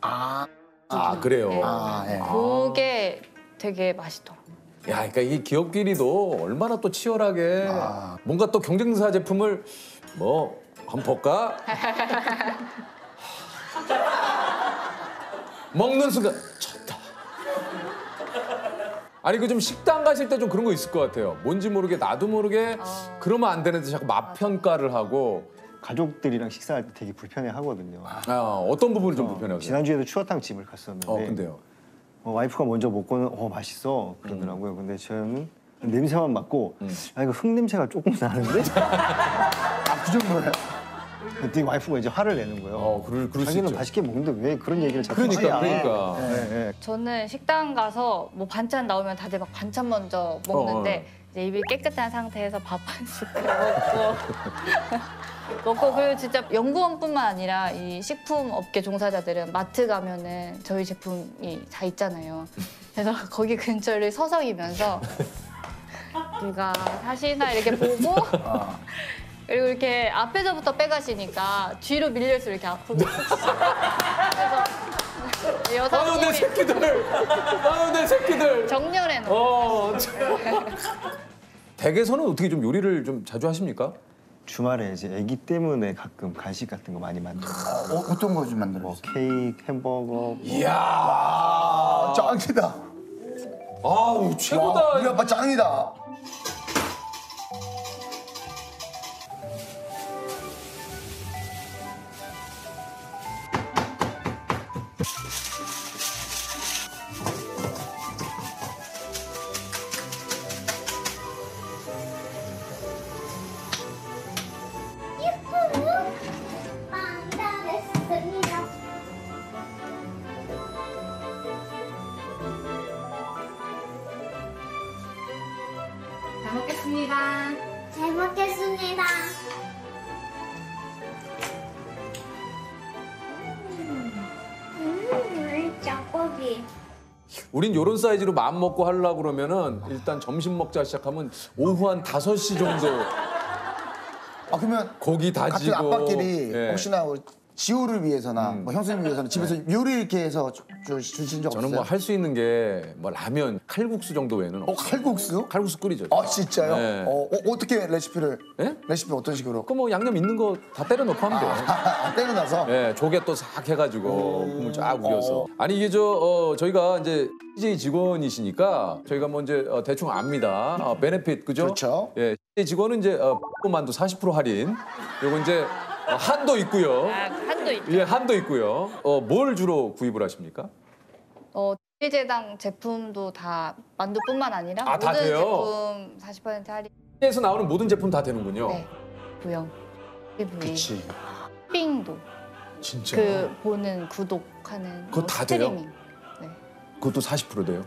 그래요. 네. 그게 되게 맛있더라고요. 그러니까 이 기업끼리도 얼마나 또 치열하게 뭔가 또 경쟁사 제품을 한번 볼까? 먹는 순간 졌다. 아니 좀 식당 가실 때 좀 그런 거 있을 것 같아요. 뭔지 모르게 나도 모르게 그러면 안 되는데 자꾸 맛 평가를 하고. 가족들이랑 식사할 때 되게 불편해하거든요. 어떤 부분이 좀 불편해요? 지난주에도 추어탕 집을 갔었는데 근데요? 와이프가 먼저 먹고는 맛있어 그러더라고요. 근데 저는 냄새만 맡고 이거 흙 냄새가 조금 나는데? 그 정도예요? 그랬더니 와이프가 이제 화를 내는 거예요. 그럴 수 자기는 있죠. 맛있게 먹는데 왜 그런 얘기를 자꾸 그러니까. 네. 저는 식당 가서 뭐 반찬 나오면 다들 막 반찬 먼저 먹는데 이제 입이 깨끗한 상태에서 밥 한 숟갈 먹고 그리고 진짜 연구원뿐만 아니라 이 식품 업계 종사자들은 마트 가면은 저희 제품이 다 있잖아요. 그래서 거기 근처를 서성이면서 누가 사시나 이렇게 보고 그리고 이렇게 앞에서부터 빼가시니까 뒤로 밀려서 이렇게 앞으로 그래서 여성분이 내 새끼들! 내 새끼들! 정렬해놓고 댁에서는 어떻게 좀 요리를 좀 자주 하십니까? 주말에 이제 아기 때문에 가끔 간식 같은 거 많이 만들어요. 어떤 거 좀 만들어요? 뭐 케이크, 햄버거. 이야! 짱이다. 최고다! 우리 아빠 짱이다. 잘 먹겠습니다. 잘 먹겠습니다. 짬뽕이. 우린 요런 사이즈로 마음 먹고 하려고 그러면은 일단 점심 먹자 시작하면 오후 한 5시 정도 그러면 고기 다지고 같은 아빠끼리 예. 혹시나 우리 지호를 위해서나 뭐 형수님 위해서는 집에서 요리 이렇게 해서 주신 적 없어요? 저는 뭐 할 수 있는 게 뭐 라면, 칼국수 정도 외에는 칼국수? 칼국수 끓이죠. 아 진짜요? 네. 어떻게 레시피를? 네? 레시피 어떤 식으로? 그 뭐 양념 있는 거 다 때려 넣고 하면 돼요. 때려놔서? 네, 조개 또 싹 해가지고 국물 쫙 우려서. 아니 이게 저희가 이제 CJ 직원이시니까 저희가 뭐 이제 대충 압니다. 베네핏 그죠? 그렇죠. 예, CJ 직원은 이제 만두 40% 할인. 요거 이제 한도 있고요. 한도 있죠. 예, 한도 있고요. 뭘 주로 구입을 하십니까? 제당 제품도 다 만두뿐만 아니라 아, 다 모든 돼요? 제품 40% 할인. 에서 나오는 모든 제품 다 되는군요. 네. 구형, PV, 그치. 빙도 진짜. 그 보는 구독하는 그거 다 돼요? 스트리밍. 네. 그것도 40% 돼요?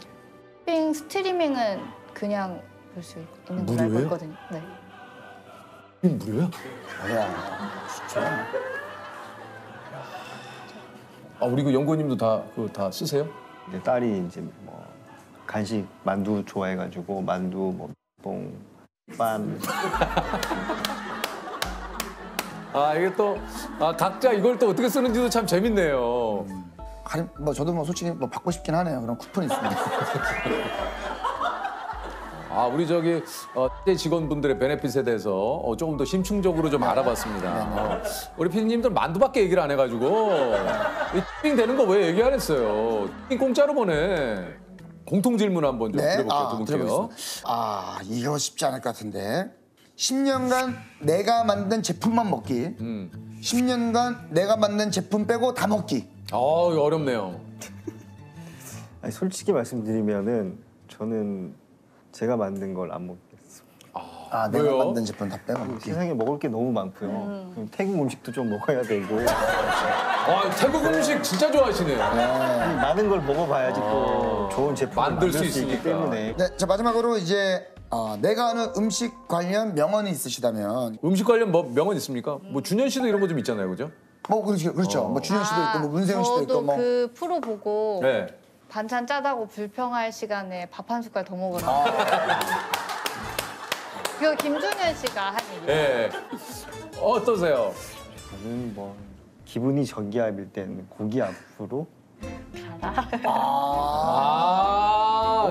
빙 스트리밍은 그냥 볼 수 있는 걸로 알고 무료예요? 있거든요. 네. 무료야? 야, 진짜. 우리 그 연구원님도 다 쓰세요? 이제 딸이 이제 뭐 간식 만두 좋아해가지고 만두 뭐 뽕, 빰. 이게 또 각자 이걸 또 어떻게 쓰는지도 참 재밌네요. 할인 뭐 저도 뭐 솔직히 뭐 받고 싶긴 하네요. 그런 쿠폰이 있습니다. 우리 직원분들의 베네핏에 대해서 조금 더 심층적으로 좀 알아봤습니다. 우리 피디님들 만두밖에 얘기를 안 해가지고 이 되는 거 왜 얘기 안 했어요? 공짜로 보내. 공통 질문 한번 좀 드려볼게요. 두 분께요. 들어보겠습니다. 이거 쉽지 않을 것 같은데. 10년간 내가 만든 제품만 먹기. 10년간 내가 만든 제품 빼고 다 먹기. 이거 어렵네요. 아니, 솔직히 말씀드리면은 저는 제가 만든 걸 안 먹겠어. 내가 왜요? 만든 제품 다 빼고 먹기. 세상에 먹을 게 너무 많고요. 그럼 태국 음식도 좀 먹어야 되고 태국 음식 진짜 좋아하시네요. 많은 걸 먹어봐야지 또 좋은 제품을 만들 수 있기 있으니까. 때문에. 네, 자 마지막으로 이제 내가 아는 음식 관련 명언이 있으시다면 음식 관련 뭐 명언 있습니까? 뭐 준현 씨도 이런 거 좀 있잖아요, 그죠? 뭐 그렇죠. 뭐 준현 씨도 있고 뭐 문세윤 씨도 있고 저도 뭐. 그 프로 보고 네. 반찬 짜다고 불평할 시간에 밥 한 숟갈 더 먹으라. 그거 김준현 씨가 한 얘기. 네. 어떠세요? 저는 뭐 기분이 저기압일 때는 고기 앞으로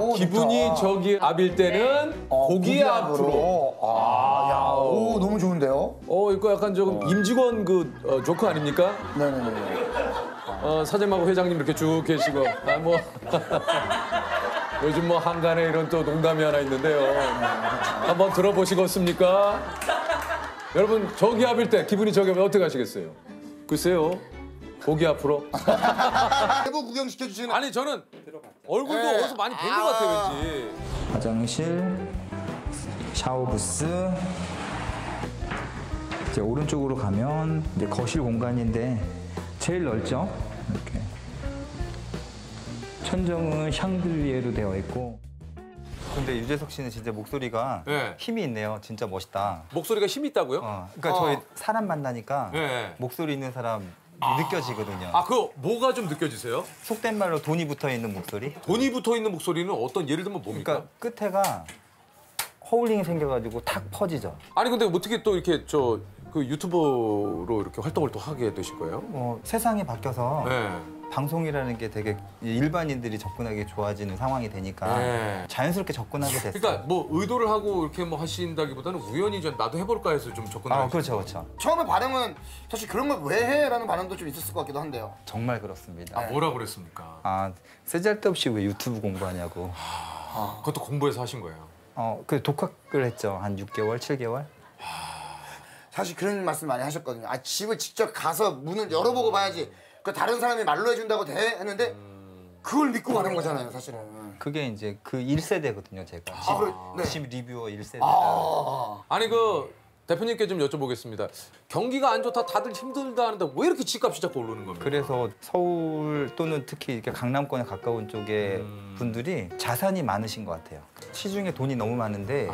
오, 기분이 좋다. 저기 압일 때는 고기 앞으로. 오, 너무 좋은데요? 이거 약간 조금 임직원 조크 아닙니까? 네네네. 사장님하고 회장님 이렇게 쭉 계시고 요즘 뭐 한간에 이런 또 농담이 하나 있는데요. 한번 들어보시겠습니까? 여러분 저기 압일 때 기분이 저기 압일 어떻게 하시겠어요? 글쎄요. 고기 앞으로. 내부 구경시켜주시는. 아니 저는 얼굴도 어디서 많이 본 것 같아요 왠지. 화장실, 샤워 부스. 이제 오른쪽으로 가면 이제 거실 공간인데 제일 넓죠. 이렇게. 천정은 샹들리에로 되어 있고. 근데 유재석 씨는 진짜 목소리가 네. 힘이 있네요. 진짜 멋있다. 목소리가 힘이 있다고요? 그러니까 저희 사람 만나니까 네. 목소리 있는 사람 느껴지거든요. 그 뭐가 좀 느껴지세요? 속된 말로 돈이 붙어 있는 목소리. 돈이 붙어 있는 목소리는 어떤 예를 들면 뭡니까? 그러니까 끝에가 허울링이 생겨가지고 탁 퍼지죠. 아니 근데 어떻게 또 이렇게 그 유튜버로 이렇게 활동을 또 하게 되신 거예요? 세상이 바뀌어서 네. 방송이라는 게 되게 일반인들이 접근하기 좋아지는 상황이 되니까 네. 자연스럽게 접근하게 됐어요. 그러니까 뭐 의도를 하고 이렇게 뭐 하신다기보다는 우연히 좀 나도 해볼까 해서 좀 접근을 그렇죠, 그렇죠. 처음에 반응은 사실 그런 걸 왜 해? 라는 반응도 좀 있었을 것 같기도 한데요. 정말 그렇습니다. 뭐라 그랬습니까? 쓰잘데없이 왜 유튜브 공부하냐고. 그것도 공부해서 하신 거예요? 그 독학을 했죠. 한 6개월, 7개월. 사실 그런 말씀 많이 하셨거든요. 집을 직접 가서 문을 열어보고 봐야지. 그 다른 사람이 말로 해준다고 했는데 그걸 믿고 가는 거잖아요, 사실은. 그게 이제 그 1세대거든요, 제가. 네. 집 리뷰어 1세대. 아니 대표님께 좀 여쭤보겠습니다. 경기가 안 좋다, 다들 힘들다 하는데 왜 이렇게 집값이 자꾸 오르는 겁니까? 그래서 서울 또는 특히 이렇게 강남권에 가까운 쪽에 분들이 자산이 많으신 것 같아요. 시중에 돈이 너무 많은데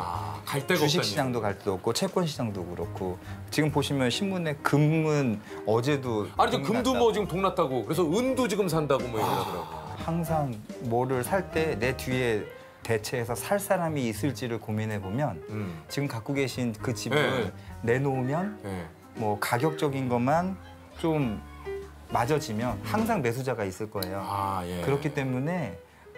갈 데가 주식 없다니. 시장도 갈 데도 없고 채권 시장도 그렇고 지금 보시면 신문에 금은 어제도 아니 금도 뭐 지금 동났다고 그래서 은도 지금 산다고 뭐 얘기하더라고. 항상 뭐를 살 때 내 뒤에 대체해서 살 사람이 있을지를 고민해 보면 지금 갖고 계신 그 집을 내놓으면 뭐 가격적인 것만 좀 맞아지면 항상 매수자가 있을 거예요. 아, 예. 그렇기 때문에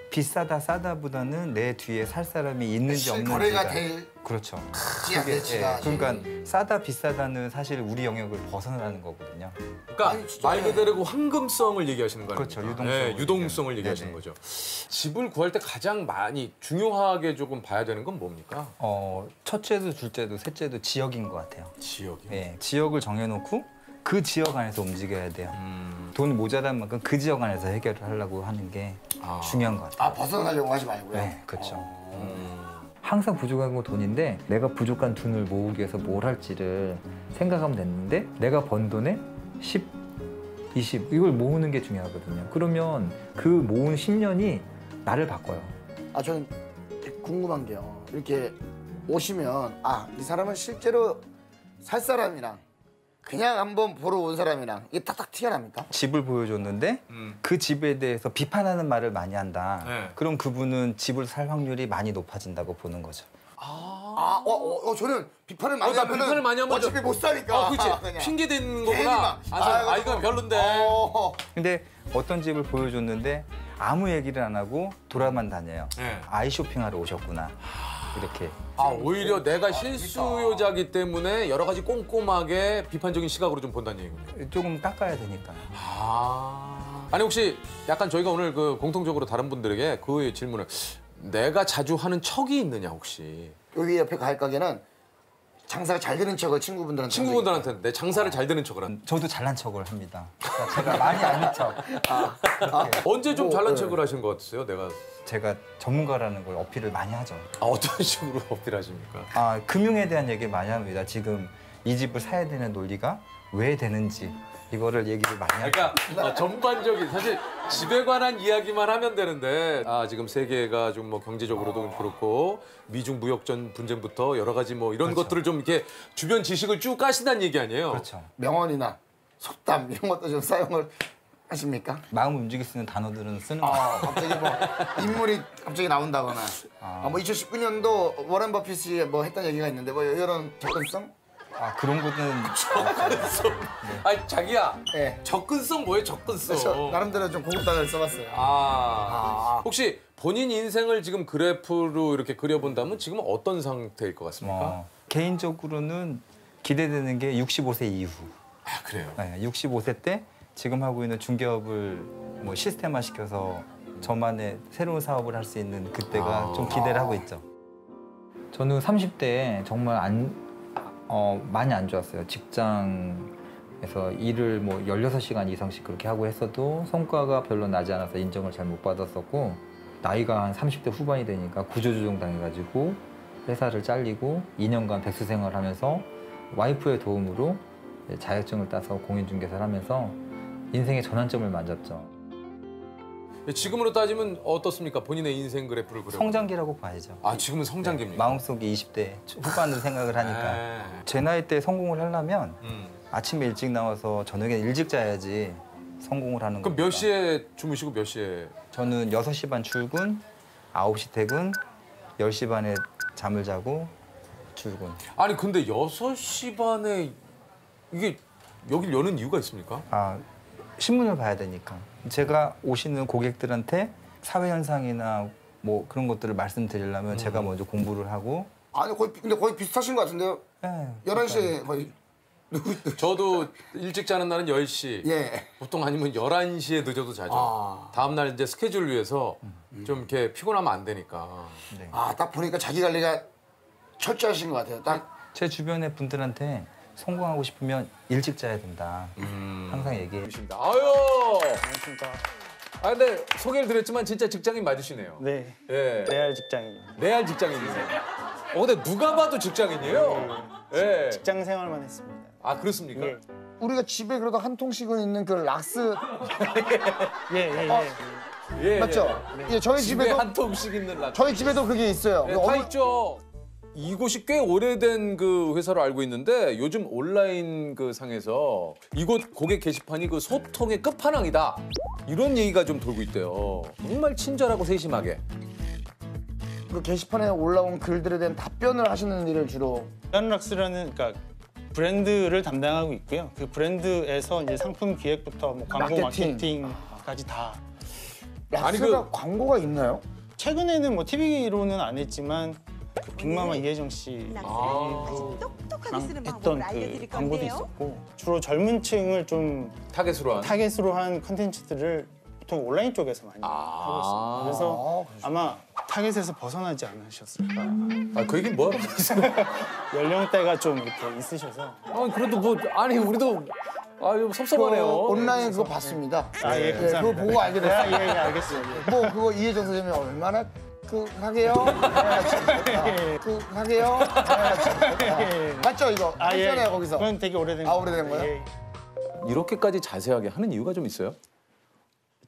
비싸다 싸다보다는 내 뒤에 살 사람이 있는지 없는지가 거래가 될 그렇죠. 지야 대치가 그러니까 싸다 비싸다는 사실 우리 영역을 벗어나는 거거든요. 그러니까 말 그대로 그 황금성을 얘기하시는 거 아닙니까? 그렇죠. 유동성을 얘기하시는 거죠. 집을 구할 때 가장 많이 중요하게 조금 봐야 되는 건 뭡니까? 첫째도 둘째도 셋째도 지역인 것 같아요. 지역이요. 네, 지역을 정해놓고 그 지역 안에서 움직여야 돼요. 돈이 모자란 만큼 그 지역 안에서 해결을 하려고 하는 게 중요한 것 같아요. 벗어나려고 하지 말고요. 네, 그렇죠. 항상 부족한 건 돈인데 내가 부족한 돈을 모으기 위해서 뭘 할지를 생각하면 됐는데 내가 번 돈의 10, 20 이걸 모으는 게 중요하거든요. 그러면 그 모은 10년이 나를 바꿔요. 저는 궁금한 게요. 이렇게 오시면 이 사람은 실제로 살 사람이랑 그냥 한번 보러 온 사람이랑 이게 딱딱 티가 납니까? 집을 보여줬는데 그 집에 대해서 비판하는 말을 많이 한다. 네. 그럼 그분은 집을 살 확률이 많이 높아진다고 보는 거죠. 저는 비판을 많이 그러니까 비판을 많이 하면 어차피 못 사니까. 그렇지. 핑계 대는 거구나. 괜히 이건 별론데. 근데 어떤 집을 보여줬는데 아무 얘기를 안 하고 돌아만 다녀요. 네. 아이 쇼핑하러 오셨구나. 이렇게. 오히려 내가 실수요자기 때문에 여러 가지 꼼꼼하게 비판적인 시각으로 좀 본다는 얘기군요. 조금 닦아야 되니까. 아니 혹시 약간 저희가 오늘 그 공통적으로 다른 분들에게 그 질문을 내가 자주 하는 척이 있느냐 혹시? 여기 옆에 과일 가게는 장사가 잘 되는 척을 친구분들한테 내 장사를 잘 되는 척을 한. 저도 잘난 척을 합니다. 그러니까 제가 많이 아는 척. 언제 좀 잘난 척을 하신 것 같으세요? 내가 제가 전문가라는 걸 어필을 많이 하죠. 어떤 식으로 어필하십니까? 금융에 대한 얘기를 많이 합니다. 지금 이 집을 사야 되는 논리가 왜 되는지 이거를 얘기를 많이 하죠. 그러니까 전반적인 사실 집에 관한 이야기만 하면 되는데 지금 세계가 좀 뭐 경제적으로도 그렇고 미중 무역전 분쟁부터 여러 가지 뭐 이런 것들을 좀 이렇게 주변 지식을 쭉 까신다는 얘기 아니에요? 그렇죠. 명언이나 속담 이런 것도 좀 사용을 하십니까? 마음을 움직일 수 있는 단어들은 쓰는 거예요. 갑자기 뭐 인물이 갑자기 나온다거나 뭐 2019년도 워렌 버핏이 뭐 했던 얘기가 있는데 뭐 이런 접근성? 그런 거는 접근성. 아니 자기야. 네. 접근성 뭐예요? 접근성. 저 나름대로 좀 고급 단어를 써봤어요. 혹시 본인 인생을 지금 그래프로 이렇게 그려본다면 지금 어떤 상태일 것 같습니까? 개인적으로는 기대되는 게 65세 이후. 그래요? 네, 65세 때 지금 하고 있는 중개업을 뭐 시스템화 시켜서 저만의 새로운 사업을 할 수 있는 그때가 좀 기대를 하고 있죠. 저는 30대에 정말 많이 안 좋았어요. 직장에서 일을 뭐 16시간 이상씩 그렇게 하고 했어도 성과가 별로 나지 않아서 인정을 잘 못 받았었고 나이가 한 30대 후반이 되니까 구조조정 당해가지고 회사를 잘리고 2년간 백수 생활하면서 와이프의 도움으로 자격증을 따서 공인중개사를 하면서 인생의 전환점을 맞았죠. 지금으로 따지면 어떻습니까? 본인의 인생 그래프를 그려. 성장기라고 봐야죠. 지금은 성장기입니까? 마음속에 20대 후반으로 생각을 하니까. 제 나이 때 성공을 하려면 아침에 일찍 나와서 저녁에 일찍 자야지 성공을 하는 거예요. 그럼 몇 시에 주무시고 몇 시에? 저는 6시 반 출근, 9시 퇴근, 10시 반에 잠을 자고 출근. 아니 근데 6시 반에 이게 여길 여는 이유가 있습니까? 신문을 봐야 되니까. 제가 오시는 고객들한테 사회 현상이나 뭐 그런 것들을 말씀드리려면 제가 먼저 공부를 하고. 근데 거의 비슷하신 것 같은데요? 네. 11시에 거의. 저도 일찍 자는 날은 10시. 예. 보통 아니면 11시에 늦어도 자죠. 다음 날 이제 스케줄을 위해서 좀 이렇게 피곤하면 안 되니까. 네. 딱 보니까 자기 관리가 철저하신 것 같아요. 제 주변의 분들한테 성공하고 싶으면 일찍 자야 된다. 항상 얘기해. 아유. 근데 소개를 드렸지만 진짜 직장인 맞으시네요. 네. 예. 레알 직장입니다. 레알 직장인이세요. 근데 누가 봐도 직장인이에요. 예. 직장 생활만 했습니다. 그렇습니까? 예. 우리가 집에 그래도 한 통씩은 있는 그 락스 예. 맞죠? 예, 저희 집에 집에도 한 통씩 있는 락스. 저희 집에도 그게 있어요. 다 있죠. 이곳이 꽤 오래된 그 회사로 알고 있는데 요즘 온라인 그 상에서 이곳 고객 게시판이 그 소통의 끝판왕이다. 이런 얘기가 좀 돌고 있대요. 정말 친절하고 세심하게. 그 게시판에 올라온 글들에 대한 답변을 하시는 일을 주로. 란락스라는 그러니까 브랜드를 담당하고 있고요. 그 브랜드에서 이제 상품 기획부터 뭐 광고 마케팅. 마케팅까지 다. 락스가 광고가 있나요? 최근에는 뭐 TV로는 안 했지만 그 빅마마 이혜정 씨 했던 그 광고도 있었고 주로 젊은 층을 좀 타겟으로 한 컨텐츠들을 보통 온라인 쪽에서 많이 하고 있습니다. 그래서 아마 타겟에서 벗어나지 않으셨을까. 그 얘기는 뭐야? 연령대가 좀 이렇게 있으셔서. 그래도 뭐 아니 우리도 좀 섭섭하네요. 온라인 그거 봤습니다. 예, 감사합니다. 그거 보고 알게 됐어요. 예, 알겠습니다. 뭐 그거 이혜정 선생님이 얼마나 하게요? 하게요? 맞죠 이거? 했잖아요 거기서. 그건 되게 오래된 오래된 거예요? 이렇게까지 자세하게 하는 이유가 좀 있어요?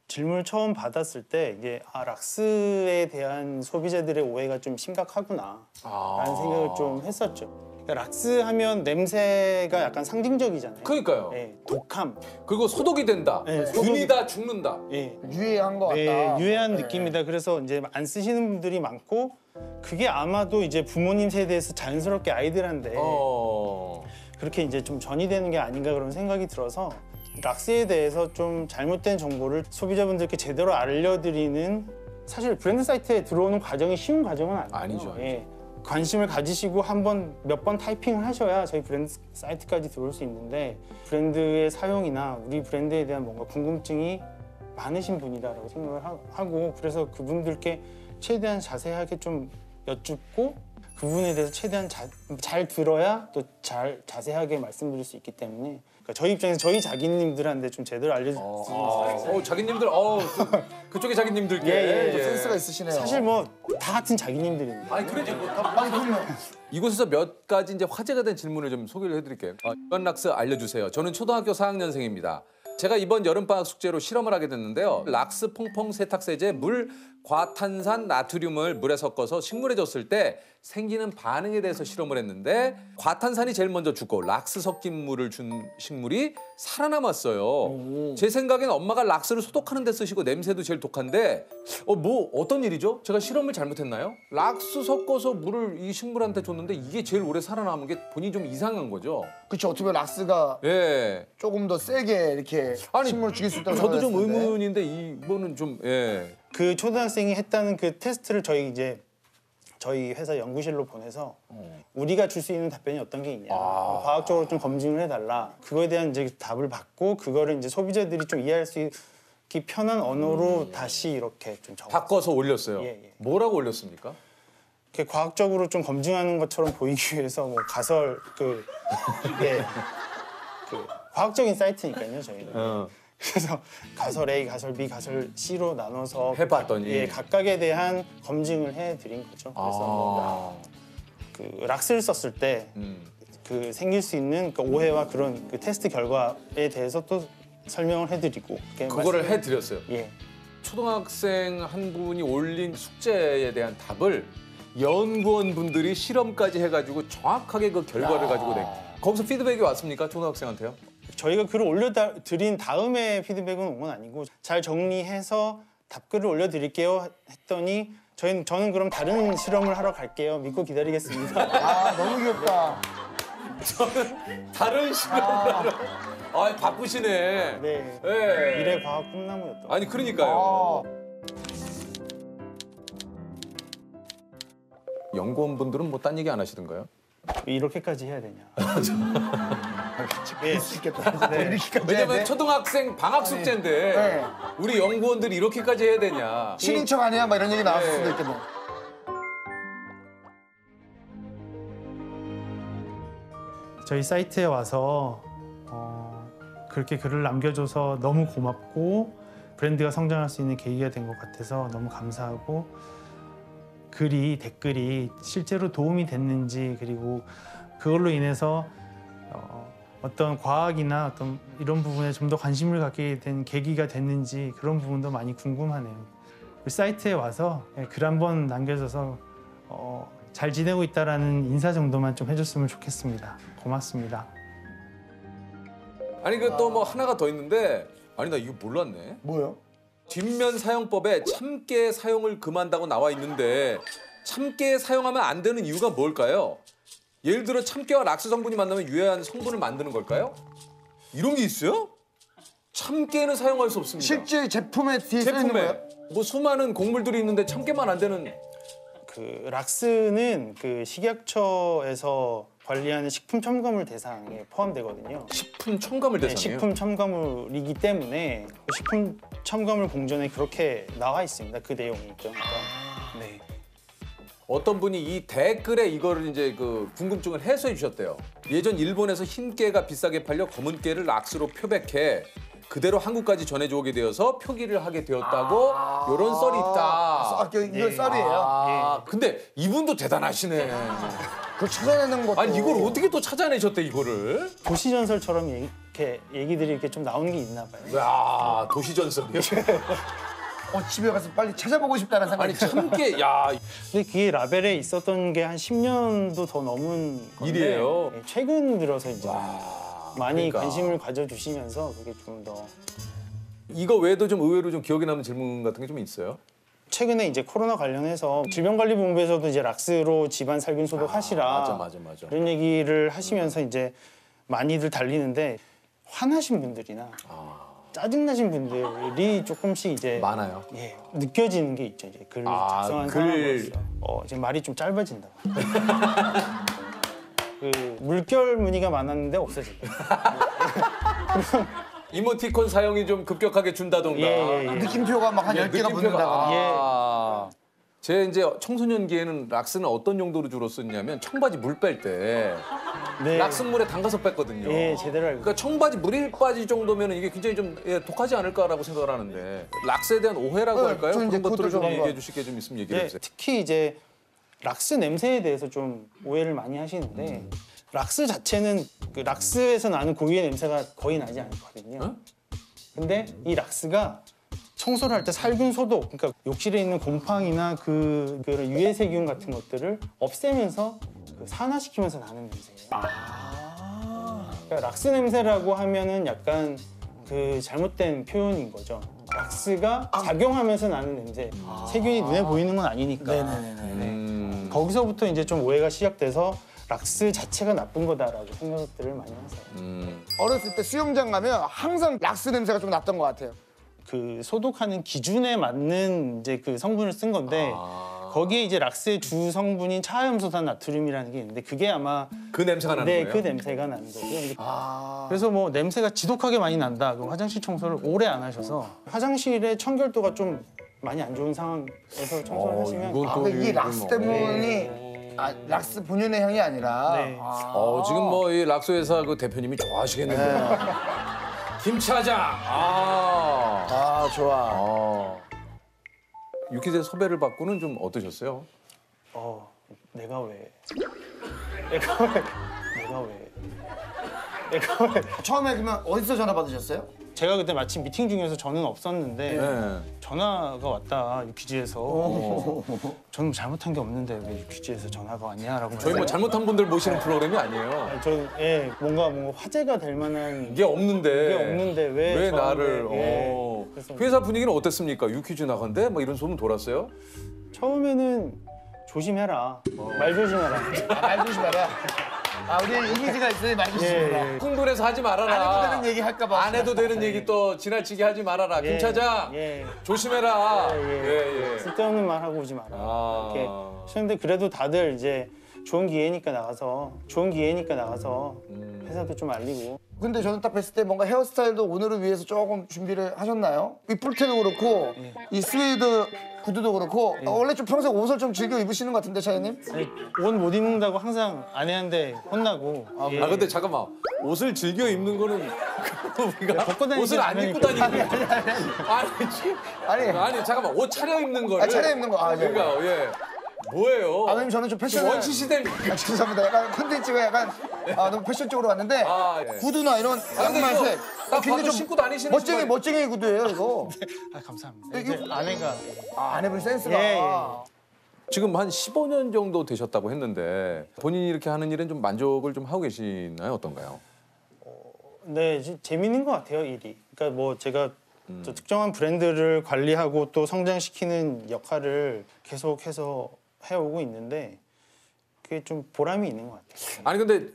질문을 처음 받았을 때 이게 락스에 대한 소비자들의 오해가 좀 심각하구나 라는 생각을 좀 했었죠. 그러니까 락스 하면 냄새가 약간 상징적이잖아요. 그러니까요. 네, 독함. 그리고 소독이 된다. 네, 균이다 죽는다. 네. 유해한 것 같다. 네, 유해한 느낌이다. 그래서 이제 안 쓰시는 분들이 많고 그게 아마도 이제 부모님 세대에서 자연스럽게 아이들한테 그렇게 이제 좀 전이되는 게 아닌가 그런 생각이 들어서 락스에 대해서 좀 잘못된 정보를 소비자분들께 제대로 알려드리는 사실 브랜드 사이트에 들어오는 과정이 쉬운 과정은 아니죠. 예. 관심을 가지시고 몇 번 타이핑을 하셔야 저희 브랜드 사이트까지 들어올 수 있는데 브랜드의 사용이나 우리 브랜드에 대한 뭔가 궁금증이 많으신 분이다라고 생각을 하고 그래서 그분들께 최대한 자세하게 좀 여쭙고 그 부분에 대해서 최대한 잘 들어야 또 자세하게 말씀드릴 수 있기 때문에 그러니까 저희 입장에서 저희 자기님들한테 좀 제대로 알려줄 수 있어요. 자기님들, 그쪽에 자기님들께 센스가 있으시네요. 사실 뭐 다 같은 자기님들입니다. 그러죠. 이곳에서 몇 가지 이제 화제가 된 질문을 좀 소개를 해드릴게요. 이번 락스 알려주세요. 저는 초등학교 4학년생입니다. 제가 이번 여름방학 숙제로 실험을 하게 됐는데요. 락스 퐁퐁 세탁세제 물 과탄산 나트륨을 물에 섞어서 식물에 줬을 때 생기는 반응에 대해서 실험을 했는데 과탄산이 제일 먼저 죽고 락스 섞인 물을 준 식물이 살아남았어요. 제 생각엔 엄마가 락스를 소독하는 데 쓰시고 냄새도 제일 독한데 어떤 일이죠? 제가 실험을 잘못했나요? 락스 섞어서 물을 이 식물한테 줬는데 이게 제일 오래 살아남은 게 본인이 좀 이상한 거죠. 그렇죠. 어떻게 보면 락스가 조금 더 세게 이렇게 식물을 죽일 수 있다고 저도 좀 생각했는데. 의문인데 이거는 좀 그 초등학생이 했다는 그 테스트를 저희 회사 연구실로 보내서 우리가 줄 수 있는 답변이 어떤 게 있냐 과학적으로 좀 검증을 해달라 그거에 대한 이제 답을 받고 그거를 이제 소비자들이 좀 이해할 수 있기 편한 언어로 다시 이렇게 좀 바꿔서 올렸어요. 뭐라고 올렸습니까? 과학적으로 좀 검증하는 것처럼 보이기 위해서 뭐 가설 과학적인 사이트니까요 저희는. 그래서 가설 A, 가설 B, 가설 C로 나눠서 해봤더니 각각에 대한 검증을 해드린 거죠. 그래서 그 락스를 썼을 때 그 생길 수 있는 그 오해와 그런 그 테스트 결과에 대해서 또 설명을 해드리고 그거를 해드렸어요. 예. 초등학생 한 분이 올린 숙제에 대한 답을 연구원 분들이 실험까지 해가지고 정확하게 그 결과를 가지고 거기서 피드백이 왔습니까? 초등학생한테요? 저희가 글을 올려드린 다음에 피드백은 온 건 아니고 잘 정리해서 답글을 올려드릴게요 했더니 저는 그럼 다른 실험을 하러 갈게요. 믿고 기다리겠습니다. 너무 귀엽다. 저는 다른 실험을 하러 바쁘시네. 네. 미래 과학 꿈나무였던. 아니 그러니까요. 연구원분들은 뭐 딴 얘기 안 하시던가요? 이렇게까지 해야 되냐. 왜냐면 초등학생 방학 숙제인데 우리 연구원들이 이렇게까지 해야 되냐. 신인척 아니야? 막 이런 얘기 나왔을 수도 있겠네. 저희 사이트에 와서 그렇게 글을 남겨줘서 너무 고맙고 브랜드가 성장할 수 있는 계기가 된 것 같아서 너무 감사하고 댓글이 실제로 도움이 됐는지 그리고 그걸로 인해서 어떤 과학이나 어떤 이런 부분에 좀 더 관심을 갖게 된 계기가 됐는지 그런 부분도 많이 궁금하네요. 그 사이트에 와서 글 한번 남겨줘서 잘 지내고 있다라는 인사 정도만 좀 해줬으면 좋겠습니다. 고맙습니다. 아니 그 또 뭐 하나가 더 있는데 나 이거 몰랐네. 뭐요? 뒷면 사용법에 참깨 사용을 금한다고 나와 있는데 참깨 사용하면 안 되는 이유가 뭘까요? 예를 들어 참깨와 락스 성분이 만나면 유해한 성분을 만드는 걸까요? 이런 게 있어요? 참깨는 사용할 수 없습니다. 실제 제품에 뒤에 써 있는 거예요? 뭐 수많은 곡물들이 있는데 참깨만 안 되는. 그 락스는 그 식약처에서 관리하는 식품 첨가물 대상에 포함되거든요. 식품 첨가물 네, 대상이에요? 식품 첨가물이기 때문에 식품 첨가물 공전에 그렇게 나와 있습니다. 그 내용이 있죠. 네. 어떤 분이 이 댓글에 이거를 이제 그 궁금증을 해소해 주셨대요. 예전 일본에서 흰 깨가 비싸게 팔려 검은 깨를 락스로 표백해 그대로 한국까지 전해져 오게 되어서 표기를 하게 되었다고 이런 썰이 있다. 이거 썰이에요? 근데 이분도 대단하시네. 그걸 찾아내는 것도. 아니 이걸 어떻게 또 찾아내셨대 이거를? 도시전설처럼 이렇게 얘기들이 이렇게 좀 나오는 게 있나 봐요. 야 도시전설이요? 집에 가서 빨리 찾아보고 싶다는 생각이. 아니 참깨 야. 근데 그게 라벨에 있었던 게 한 10년도 더 넘은 건데 일이에요? 네, 최근 들어서 이제 많이 그러니까. 관심을 가져주시면서 그게 좀 더 이거 외에도 좀 의외로 좀 기억에 남는 질문 같은 게 좀 있어요? 최근에 이제 코로나 관련해서 질병관리본부에서도 이제 락스로 집안 살균 소독하시라 맞아. 이런 얘기를 하시면서 이제 많이들 달리는데 화나신 분들이나 짜증나신 분들이 조금씩 이제 많아요. 예, 느껴지는 게 있죠. 이제 글을 작성한 사람으로서 이제 말이 좀 짧아진다. 그 물결 무늬가 많았는데 없어졌다. 이모티콘 사용이 좀 급격하게 준다던가. 예. 느낌표가 막 한 10개가 붙는다거나. 제 이제 청소년기에는 락스는 어떤 용도로 주로 썼냐면 청바지 물 뺄 때 네. 락스물에 담가서 뺐거든요. 예, 제대로 알고. 그러니까 청바지 물이 빠질 정도면 이게 굉장히 좀 독하지 않을까라고 생각을 하는데 락스에 대한 오해라고 네, 할까요? 저는 이제 그런 것들을 좀 그것도 얘기해 주실 게 좀 있으면 얘기해 네, 주세요. 특히 이제 락스 냄새에 대해서 좀 오해를 많이 하시는데 락스 자체는 그 락스에서 나는 고유의 냄새가 거의 나지 않거든요. 근데 이 락스가 청소를 할 때 살균 소독, 그러니까 욕실에 있는 곰팡이나 그런 유해 세균 같은 것들을 없애면서 그 산화시키면서 나는 냄새예요. 그러니까 락스 냄새라고 하면은 약간 그 잘못된 표현인 거죠. 락스가 작용하면서 나는 냄새. 세균이 눈에 보이는 건 아니니까. 네. 거기서부터 이제 좀 오해가 시작돼서 락스 자체가 나쁜 거다라고 생각들을 많이 하세요. 어렸을 때 수영장 가면 항상 락스 냄새가 좀 났던 것 같아요. 그 소독하는 기준에 맞는 이제 그 성분을 쓴 건데 거기에 이제 락스의 주 성분인 차염소산 나트륨이라는 게 있는데 그게 아마 그 냄새가 나는 네, 거예요? 그 냄새가 나는 거고요. 그래서 뭐 냄새가 지독하게 많이 난다. 그럼 화장실 청소를 오래 안 하셔서 화장실의 청결도가 좀 많이 안 좋은 상황에서 청소를 하시면 근데 이 락스 때문이 락스 본연의 향이 아니라 네. 지금 뭐 이 락스 회사 그 대표님이 좋아하시겠는데요. 김차장. 좋아. 유키제 섭외를 받고는 좀 어떠셨어요? 내가 왜 처음에 그러면 어디서 전화 받으셨어요? 제가 그때 마침 미팅 중이어서 저는 없었는데 네. 전화가 왔다 유퀴즈에서 저는 잘못한 게 없는데 왜 유퀴즈에서 전화가 왔냐라고 저희 뭐 잘못한 분들 모시는 프로그램이 아니에요. 저는 뭔가 화제가 될 만한 이게 없는데 왜 저한테, 나를 그래서 회사 분위기는 어땠습니까? 유퀴즈 나간대? 뭐 이런 소문 돌았어요? 처음에는 조심해라 말 조심해라 말 조심해라. 우리 이미지가 있으니 말 조심해라. 흥분해서 하지 말아라. 안 해도 되는 얘기 할까 봐. 안 해도 되는 얘기 또 지나치게 하지 말아라. 김 차장 조심해라. 쓸데없는 말 하고 오지 마라 이렇게 하셨는데 그래도 다들 이제 좋은 기회니까 나가서 회사도 좀 알리고. 근데 저는 딱 뵀을 때 뭔가 헤어스타일도 오늘을 위해서 조금 준비를 하셨나요? 이 뿔테도 그렇고 이 스웨이드 구두도 그렇고 원래 좀 평소에 옷을 좀 즐겨 입으시는 것 같은데 차장님? 옷 못 입는다고 항상 아내한테 혼나고. 근데 잠깐만 옷을 즐겨 입는 거는 우리가 벗고 다니지 옷을 안 입고 다니는 거 아니 잠깐만 옷 차려 입는 거를 차려 입는 거. 그러니까 뭐예요? 왜냐면 저는 좀 패션 원시 시대 죄송합니다. 약간 콘텐츠가 약간 너무 패션 쪽으로 갔는데 구두나 이런 양말색 굉장히 좀 신고 다니시는 멋쟁이 구두예요 이거. 감사합니다. 이제 아내가 아내분 센스가. 지금 한 15년 정도 되셨다고 했는데 본인이 이렇게 하는 일은 좀 만족을 좀 하고 계시나요? 어떤가요? 네, 재밌는 것 같아요 일이. 그러니까 뭐 제가 또 특정한 브랜드를 관리하고 또 성장시키는 역할을 계속해서 해오고 있는데 그게 좀 보람이 있는 것 같아요. 아니 근데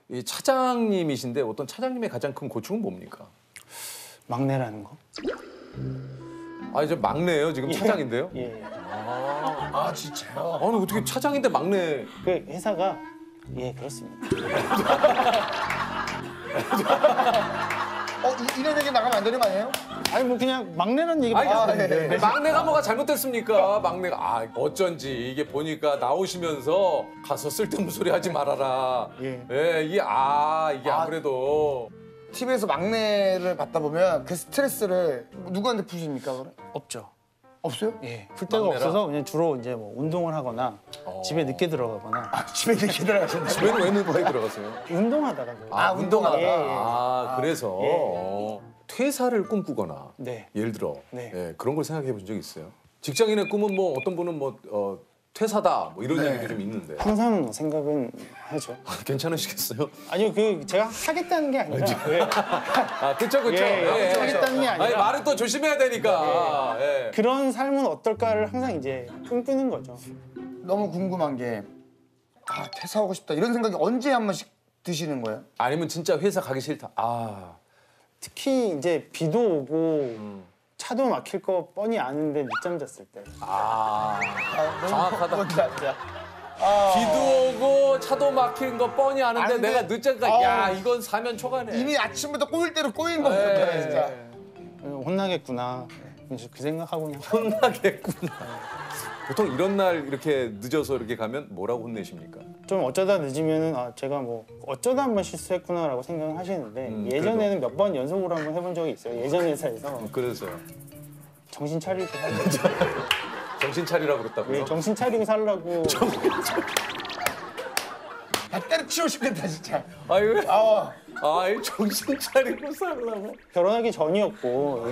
이 차장님이신데 어떤 차장님의 가장 큰 고충은 뭡니까? 막내라는 거. 아 이제 막내예요 지금 차장인데요? 예. 아 진짜요? 아니 어떻게 차장인데 막내? 그 회사가 예 그렇습니다. 이런 얘기 나가면 안 되는 거 아니에요? 아니 뭐 그냥 막내라는 얘기. 아니, 막내가 뭐가 잘못됐습니까? 막내가 어쩐지 이게 보니까 나오시면서 가서 쓸데없는 소리 하지 말아라. 예. 이게 아무래도 TV에서 막내를 받다 보면 그 스트레스를 누구한테 푸십니까? 그럼? 없죠. 없어요? 예. 풀 데가 막내라? 없어서 그냥 주로 이제 뭐 운동을 하거나 집에 늦게 들어가거나. 집에 이렇게 들어가셨나요? 집에는 왜 늦게 들어갔어요? 운동하다가. 운동하다가. 예. 그래서 퇴사를 꿈꾸거나 네. 예를 들어 네. 그런 걸 생각해 본 적 있어요? 직장인의 꿈은 뭐 어떤 분은 퇴사다 뭐 이런 얘기도 좀 있는데 항상 생각은 하죠. 괜찮으시겠어요? 아니요, 그 제가 하겠다는 게 아니라. 그쵸. 예, 하겠다는 게 아니라. 아니, 말은 또 조심해야 되니까. 예. 그런 삶은 어떨까를 항상 이제 꿈꾸는 거죠. 너무 궁금한 게 퇴사하고 싶다 이런 생각이 언제 한 번씩 드시는 거예요? 아니면 진짜 회사 가기 싫다. 특히 이제 비도 오고 차도 막힐 거 뻔히 아는데 늦잠 잤을 때. 정확하다. 진짜. 비도 오고 차도 막힌 거 뻔히 아는데 아는데, 내가 늦잠까 야 이건 사면 초과네. 이미 아침부터 꼬일 대로 꼬인 거예요, 진짜. 혼나겠구나. 그 생각하고 그냥. 혼나겠구나. 보통 이런 날 이렇게 늦어서 이렇게 가면 뭐라고 혼내십니까? 좀 어쩌다 늦으면은 제가 뭐 어쩌다 한번 실수했구나라고 생각을 하시는데 예전에는 몇 번 연속으로 한번 해본 적이 있어요. 예전 회사에서. 그래서요. 정신 차리고 정신 차리라고 그랬다고요? 네, 정신 차리고 살라고. 때려치우고 싶겠다 진짜. 아유, 정신 차리고 살라고. 결혼하기 전이었고,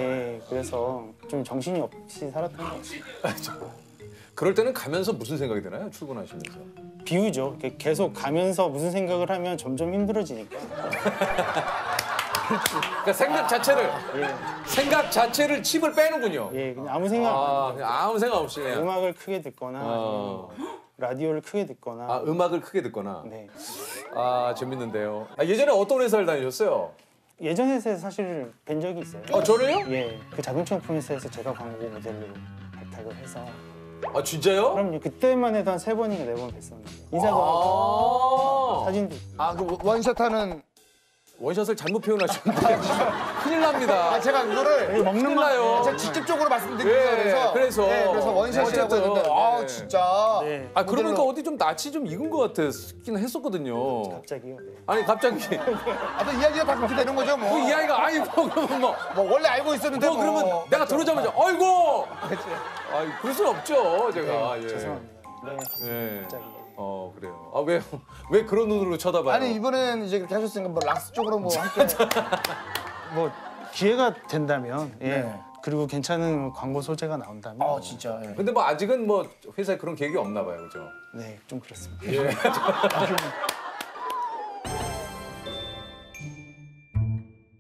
그래서 좀 정신이 없이 살았던 것 같아요. 그럴 때는 가면서 무슨 생각이 드나요? 출근하시면서? 비우죠. 계속 가면서 무슨 생각을 하면 점점 힘들어지니까. 그러니까 생각 자체를 칩을 빼는군요. 그냥 아무 생각. 그냥 아무 생각 없이 그냥. 음악을 크게 듣거나, 라디오를 크게 듣거나. 음악을 크게 듣거나. 네. 재밌는데요. 예전에 어떤 회사를 다니셨어요? 예전 회사에서 사실 뵌 적이 있어요. 저를요? 예. 그 자동차 용품 회사에서 제가 광고 모델로 발탁을 해서. 진짜요? 그럼요. 그때만 해도 한 3번인가 4번 뵀었는데. 인사도 하고 사진도. 그 원샷하는 원샷을 잘못 표현하셨는데 큰일 납니다. 제가 이거를 먹는 나요. 제가 직접적으로 말씀드릴게요. 그래서 그래서 원샷이라고 했는데 진짜. 네. 그러니까 어디 좀 낯이 좀 익은 것 같긴 했었거든요. 갑자기요? 네. 아니 갑자기. 또 이야기가 다 그렇게 되는 거죠 뭐. 그 이야기가 그러면 뭐 원래 알고 있었는데 그러면 내가 들어오자마자 아이고. 그럴 순 없죠 제가. 죄송합니다. 네. 갑자기. 그래요. 왜 그런 눈으로 쳐다봐요? 아니 이번엔 이제 그렇게 하셨으니까 뭐 락스 쪽으로 뭐 함께 뭐 기회가 된다면 그리고 괜찮은 광고 소재가 나온다면 진짜. 근데 뭐 아직은 뭐 회사에 그런 계획이 없나 봐요, 그죠? 네, 좀 그렇습니다.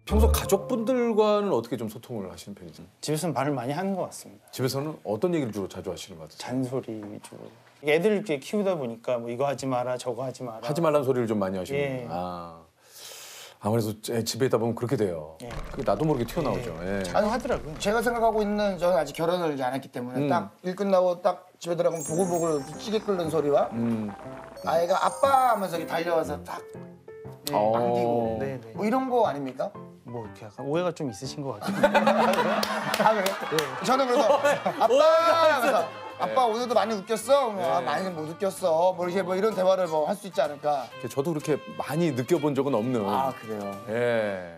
평소 가족분들과는 어떻게 좀 소통을 하시는 편이세요? 집에서는 말을 많이 하는 것 같습니다. 집에서는 어떤 얘기를 주로 자주 하시는 것 같으세요? 잔소리 위주로. 애들 이렇게 키우다 보니까 뭐 이거 하지 마라, 저거 하지 마라. 하지 말라는 소리를 좀 많이 하시는구나. 아무래도 집에 있다 보면 그렇게 돼요. 그게 나도 모르게 튀어나오죠. 아니 하더라고요. 제가 생각하고 있는 저는 아직 결혼을 이제 안 했기 때문에 딱 일 끝나고 딱 집에 들어가면 보글보글 찌개 끓는 소리와 아이가 아빠 하면서 이렇게 달려와서 딱 안기고 뭐 이런 거 아닙니까? 뭐 이렇게 약간 오해가 좀 있으신 것 같아요. 그래요? 저는 그래서 아빠 하면서 아빠 오늘도 많이 웃겼어? 많이 못 웃겼어. 뭐 이제 뭐 이런 대화를 뭐 할 수 있지 않을까? 저도 그렇게 많이 느껴본 적은 없는. 그래요?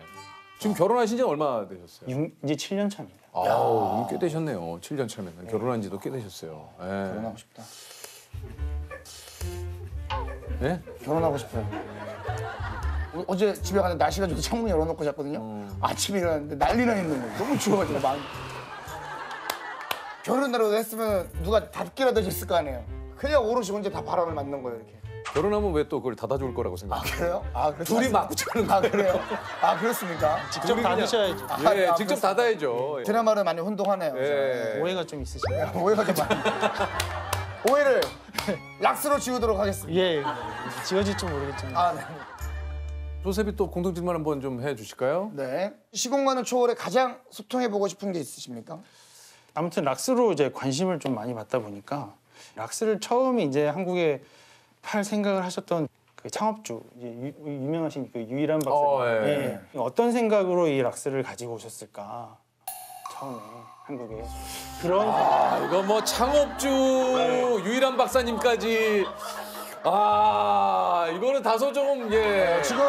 지금 결혼하신 지 얼마 되셨어요? 이제 7년 차입니다. 꽤 되셨네요. 7년 차면. 결혼한 지도 꽤 되셨어요. 결혼하고 싶다. 결혼하고 싶어요. 어제 집에 가는데 날씨가 좋게 창문 열어놓고 잤거든요. 아침에 일어났는데 난리나 있는 거예요. 너무 추워가지고 마음이. 결혼이라도 했으면 누가 닫기라도 했을 거 아니에요. 그냥 오롯이 혼자 다 바람을 맞는 거예요, 이렇게. 결혼하면 왜 또 그걸 닫아줄 거라고 생각해요? 그래요? 둘이 맞고 자는 거. 그래요? 그렇습니까? 직접 닫으셔야죠. 직접 닫아야죠. 드라마를 많이 혼동하네요. 오해가 좀 있으시네요. 오해가 좀 많이. 오해를 락스로 지우도록 하겠습니다. 예, 지어질지 모르겠지만. 아, 네. 조셉이 또 공통 질문 한번 좀 해주실까요? 네. 시공간을 초월해 가장 소통해보고 싶은 게 있으십니까? 아무튼 락스로 이제 관심을 좀 많이 받다 보니까 락스를 처음에 이제 한국에 팔 생각을 하셨던 그 창업주 이제 유명하신 그 유일한 박사님 예. 어떤 생각으로 이 락스를 가지고 오셨을까 처음에 한국에 그런 이거 뭐 창업주 유일한 박사님까지 이거는 다소 좀 지금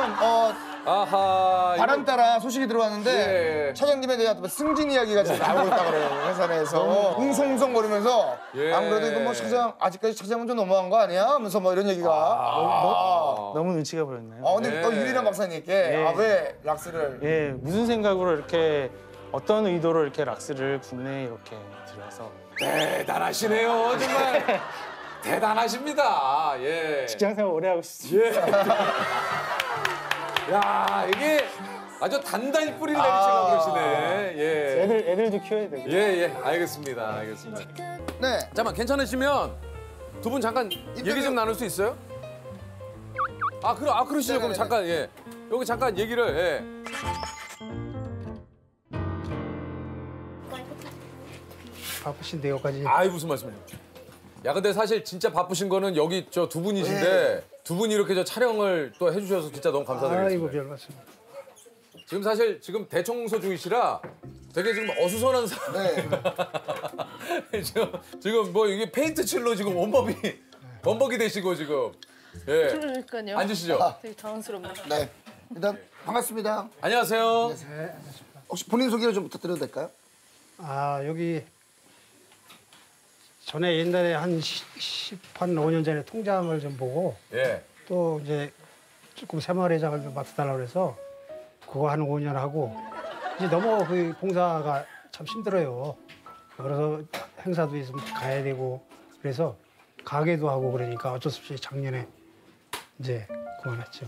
아하 바람 따라 소식이 들어왔는데 예. 차장님에 대한 승진 이야기가 지금 나오고 있다 그래요. 회사 내에서 웅성웅성거리면서 예. 안 그래도 이거 뭐 차장 아직까지 차장은 좀 너무한 거 아니야? 하면서 뭐 이런 얘기가 너무 눈치가 보였나요? 근데 예. 유일한 박사님께 예. 왜 락스를 예, 무슨 생각으로 이렇게 어떤 의도로 이렇게 락스를 국내에 이렇게 들여서 대단하시네요 정말 대단하십니다. 예. 직장생활 오래 하고 싶습니다. 야 이게 아주 단단히 뿌리를 내리시고 그러시네. 예. 애들도 키워야 되고. 예. 알겠습니다. 네. 잠깐만 괜찮으시면 두 분 잠깐 얘기 좀 나눌 수 있어요? 그러시죠. 그럼 네네네. 잠깐 여기 잠깐 얘기를 바쁘신데 여기까지. 무슨 말씀이에요? 야 근데 사실 진짜 바쁘신 거는 여기 저 두 분이신데 두 분이 이렇게 저 촬영을 또 해주셔서 진짜 너무 감사드리겠습니다. 아이고 별 말씀. 지금 사실 지금 대청소 중이시라 되게 지금 어수선한 네. 지금 뭐 이게 페인트 칠로 지금 원벅이 되시고 지금 그러니까요. 앉으시죠. 되게 당황스럽네요. 네. 일단 반갑습니다. 안녕하세요. 혹시 본인 소개를 좀 부탁드려도 될까요? 여기 전에 옛날에 한 5년 전에 통장을 좀 보고 예. 또 이제 조금 새마을회장을 맡아달라고 그래서 그거 한 5년 하고 이제 너무 그 봉사가 참 힘들어요. 그래서 행사도 있으면 가야 되고 그래서 가게도 하고 그러니까 어쩔 수 없이 작년에 이제 그만했죠.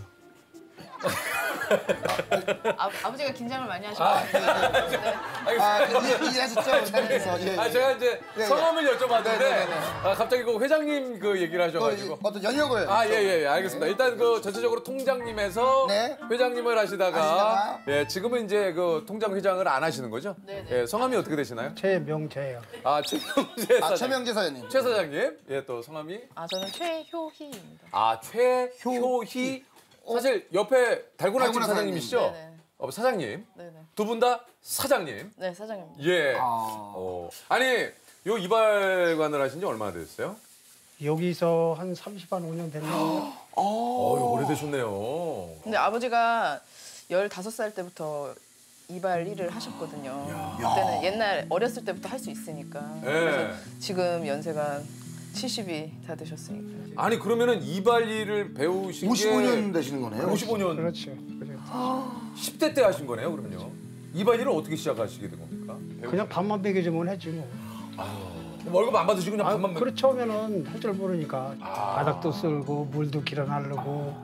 아버지가 긴장을 많이 하신 것 같은데. 이해하셨죠? 그래서 제가 이제 성함을 여쭤봤는데 네네네. 갑자기 그 회장님 그 얘기를 하셔가지고 어떤 연역을 예, 알겠습니다. 일단 그 전체적으로 통장님에서 네. 회장님을 하시다가 지금은 이제 그 통장 회장을 안 하시는 거죠? 네네. 예, 성함이 어떻게 되시나요? 최명재예요. 최명재 사장님. 최명재 사장님. 최 사장님. 또 성함이? 저는 최효희입니다. 최효희. 사실 옆에 달고나집 사장님이시죠? 네네. 사장님. 네네. 두 분 다 사장님. 네, 사장입니다. 예. 아니, 요 이발관을 하신 지 얼마나 되셨어요? 여기서 한 35년 됐나요? 오래되셨네요. 근데 아버지가 15살 때부터 이발 일을 하셨거든요. 그때는 옛날 어렸을 때부터 할 수 있으니까. 그래서 지금 연세가 70이 다 되셨으니까. 아니 그러면은 이발 일을 배우신 55년 되시는 거네요. 55년. 그렇죠. 10대 때 하신 거네요, 그러면요. 이발 일을 어떻게 시작하시게 된 겁니까? 그냥 밥만 먹여주면 했지 뭐. 월급 안 받으시고 그냥 밥만 그렇죠. 처음에는 할 줄 모르니까 바닥도 쓸고 물도 길어 나르고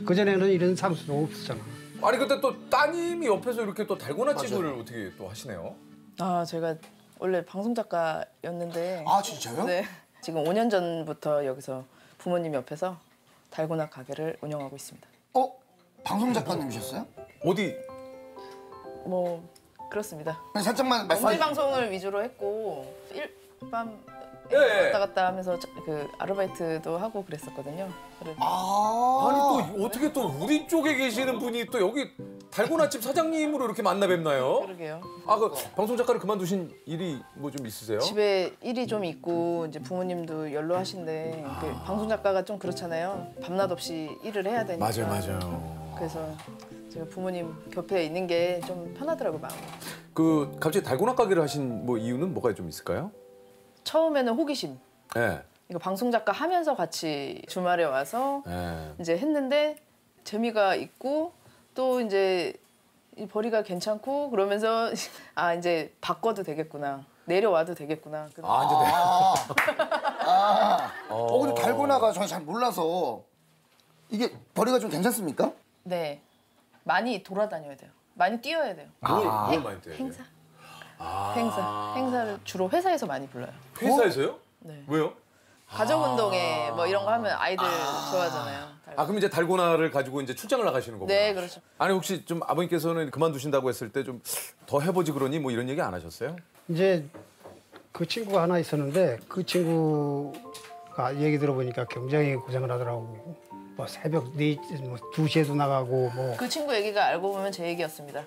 그전에는 이런 상수도 없었잖아. 아니 그때 또 따님이 옆에서 이렇게 또 달고나집을 어떻게 또 하시네요? 제가 원래 방송 작가였는데. 진짜요? 네. 지금 5년 전부터 여기서 부모님 옆에서 달고나 가게를 운영하고 있습니다. 방송 작가님이셨어요? 어디? 뭐 그렇습니다. 살짝만 말씀. 방송을 위주로 했고 일밤 왔다 갔다 하면서 그 아르바이트도 하고 그랬었거든요. 아니 또 어떻게 또 우리 쪽에 계시는 분이 또 여기 달고나집 사장님으로 이렇게 만나 뵙나요? 그러게요. 그 방송 작가를 그만두신 일이 뭐 좀 있으세요? 집에 일이 좀 있고 이제 부모님도 연로하신데 그 방송 작가가 좀 그렇잖아요. 밤낮 없이 일을 해야 되니까. 맞아요. 그래서 제가 부모님 곁에 있는 게 좀 편하더라고요, 마음이. 그 갑자기 달고나 가게를 하신 뭐 이유는 뭐가 좀 있을까요? 처음에는 호기심. 네. 이거 방송 작가 하면서 같이 주말에 와서 이제 했는데 재미가 있고 또 이제 이 벌이가 괜찮고 그러면서 이제 바꿔도 되겠구나. 내려와도 되겠구나. 근데 달고나가 저는 잘 몰라서 이게 벌이가 좀 괜찮습니까? 네. 많이 돌아다녀야 돼요. 많이 뛰어야 돼요. 뭘 많이 뛰어야 돼요? 행사. 행사를 주로 회사에서 많이 불러요. 회사에서요? 네. 왜요? 가족 운동회 뭐 이런 거 하면 아이들 좋아하잖아요. 그럼 이제 달고나를 가지고 이제 출장을 나가시는 거구나. 네, 그렇죠. 아니 혹시 좀 아버님께서는 그만두신다고 했을 때 좀 더 해보지 그러니 뭐 이런 얘기 안 하셨어요? 이제 그 친구가 하나 있었는데 그 친구가 얘기 들어보니까 굉장히 고생을 하더라고. 뭐 새벽 2시에도 나가고 뭐. 그 친구 얘기가 알고 보면 제 얘기였습니다.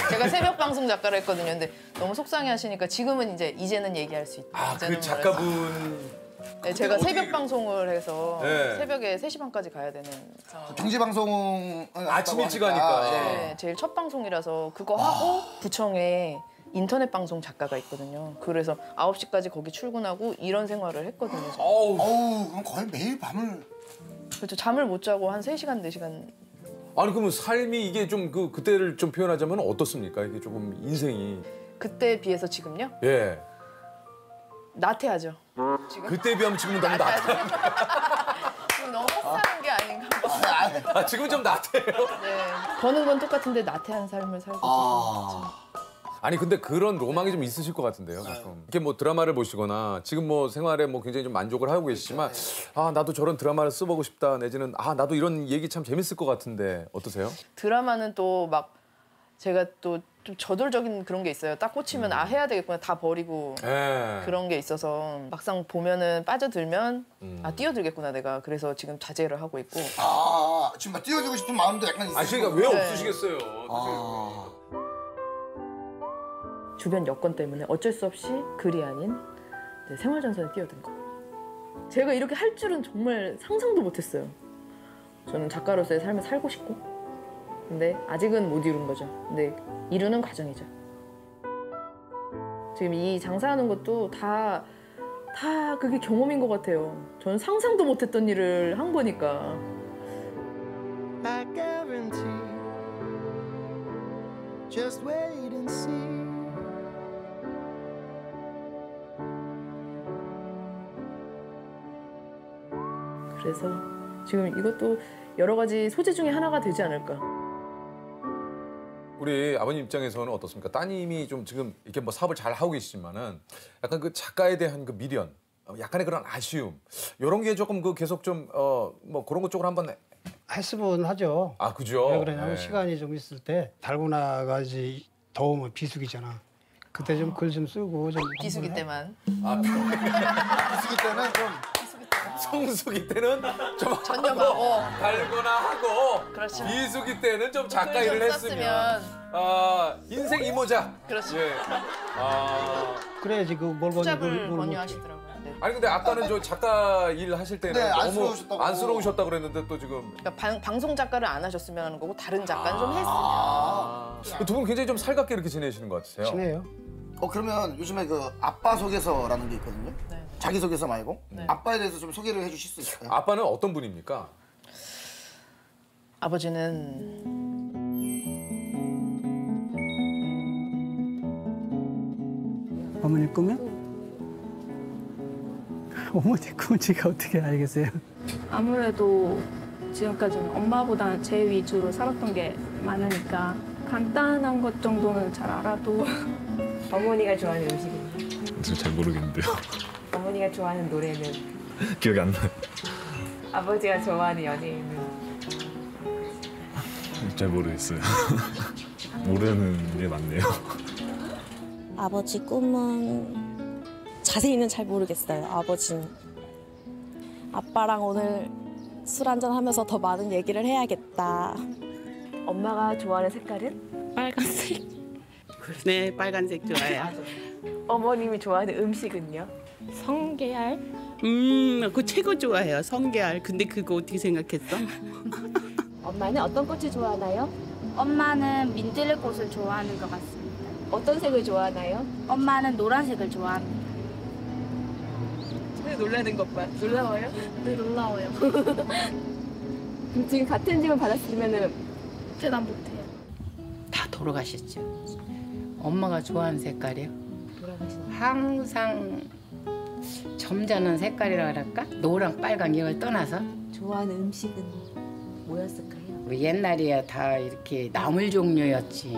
제가 새벽 방송 작가를 했거든요. 근데 너무 속상해 하시니까 지금은 이제는 얘기할 수 있다. 그 작가분. 네, 제가 새벽 방송을 해서 네. 새벽에 3시 반까지 가야 되는 상황. 경제 방송은 아침 일찍 하니까. 네, 제일 첫 방송이라서 그거 하고 구청에 인터넷 방송 작가가 있거든요. 그래서 9시까지 거기 출근하고 이런 생활을 했거든요. 어우, 그럼 거의 매일 밤을. 그렇죠. 잠을 못 자고 한 3시간, 4시간. 아니 그러면 삶이 이게 좀 그때를 좀 표현하자면 어떻습니까? 이게 조금 인생이. 그때에 비해서 지금요? 예. 나태하죠. 지금? 그때에 비하면 지금은 너무 나태해요. 지금 너무 헛사는 게 아닌가. 지금 좀 나태해요? 네. 버는 건 똑같은데 나태한 삶을 살고 있어서. 아니 근데 그런 로망이 좀 있으실 것 같은데요. 가끔. 이렇게 뭐 드라마를 보시거나 지금 뭐 생활에 뭐 굉장히 좀 만족을 하고 계시지만 나도 저런 드라마를 써보고 싶다 내지는 나도 이런 얘기 참 재밌을 것 같은데 어떠세요? 드라마는 또 막 제가 또 좀 저돌적인 그런 게 있어요. 딱 꽂히면 해야 되겠구나 다 버리고 그런 게 있어서 막상 보면은 빠져들면 뛰어들겠구나 내가. 그래서 지금 자제를 하고 있고. 지금 막 뛰어들고 싶은 마음도 약간 있어요. 그러니까 왜 없으시겠어요? 주변 여건 때문에 어쩔 수 없이 글이 아닌 생활전선에 뛰어든 거. 제가 이렇게 할 줄은 정말 상상도 못했어요. 저는 작가로서의 삶을 살고 싶고 근데 아직은 못 이룬 거죠. 근데 이루는 과정이죠. 지금 이 장사하는 것도 다 그게 경험인 것 같아요. 저는 상상도 못했던 일을 한 거니까. 그래서 지금 이것도 여러 가지 소재 중에 하나가 되지 않을까. 우리 아버님 입장에서는 어떻습니까? 따님이 좀 지금 이렇게 뭐 사업을 잘 하고 계시지만은 약간 그 작가에 대한 그 미련, 약간의 그런 아쉬움 이런 게 조금 계속 좀 뭐 그런 것 쪽으로 한번 했으면 하죠. 그죠? 왜 그러냐면 시간이 좀 있을 때 달고나가 이제 더우면 비수기잖아. 그때 좀 글 좀 쓰고 좀. 비수기 때만. 비수기 때는 좀. 성수기 때는 좀 전념하고 달거나 하고 그렇죠. 비수기 때는 좀 작가 일을 했으면 인생 이모작. 그렇죠. 예. 그래야지 그 뭘 투잡을 권유하시더라고요. 네. 아니 근데 아까는 저 작가 일 하실 때는 너무 안쓰러우셨다고 그랬는데 또 지금 그러니까 방송 작가를 안 하셨으면 하는 거고 다른 작가는 좀 했으면. 두 분 굉장히 좀 살갑게 이렇게 지내시는 것 같으세요. 친해요. 그러면 요즘에 그 아빠 소개서라는 게 있거든요. 네. 자기 소개서 말고 아빠에 대해서 좀 소개를 해주실 수 있을까요? 아빠는 어떤 분입니까? 아버지는 어머니 꿈이요? 어머니 꿈은 제가 어떻게 알겠어요? 아무래도 지금까지는 엄마보다는 제 위주로 살았던 게 많으니까 간단한 것 정도는 잘 알아도. 어머니가 좋아하는 음식은요? 저 잘 모르겠는데요. 어머니가 좋아하는 노래는? 기억이 안 나요. 아버지가 좋아하는 연예인은? 잘 모르겠어요. 모르는 게 많네요. 아버지 꿈은 자세히는 잘 모르겠어요. 아버지는 아빠랑 오늘 술 한잔 하면서 더 많은 얘기를 해야겠다. 엄마가 좋아하는 색깔은? 빨간색. 네, 빨간색 좋아해요. 어머님이 좋아하는 음식은요? 성게알? 그거 최고 좋아해요. 성게알. 근데 그거 어떻게 생각했어? 엄마는 어떤 꽃을 좋아하나요? 엄마는 민들레꽃을 좋아하는 것 같습니다. 어떤 색을 좋아하나요? 엄마는 노란색을 좋아합니다. 왜 놀라는 것 봐. 놀라워요? 네, 놀라워요. 그럼 지금 같은 집을 받았으면 대답 못해요. 다 돌아가셨죠. 엄마가 좋아하는 색깔이요? 항상 점잖은 색깔이라 그럴까? 노랑 빨강 이걸 떠나서 좋아하는 음식은 뭐였을까요? 우리 옛날이야 다 이렇게 나물 종류였지.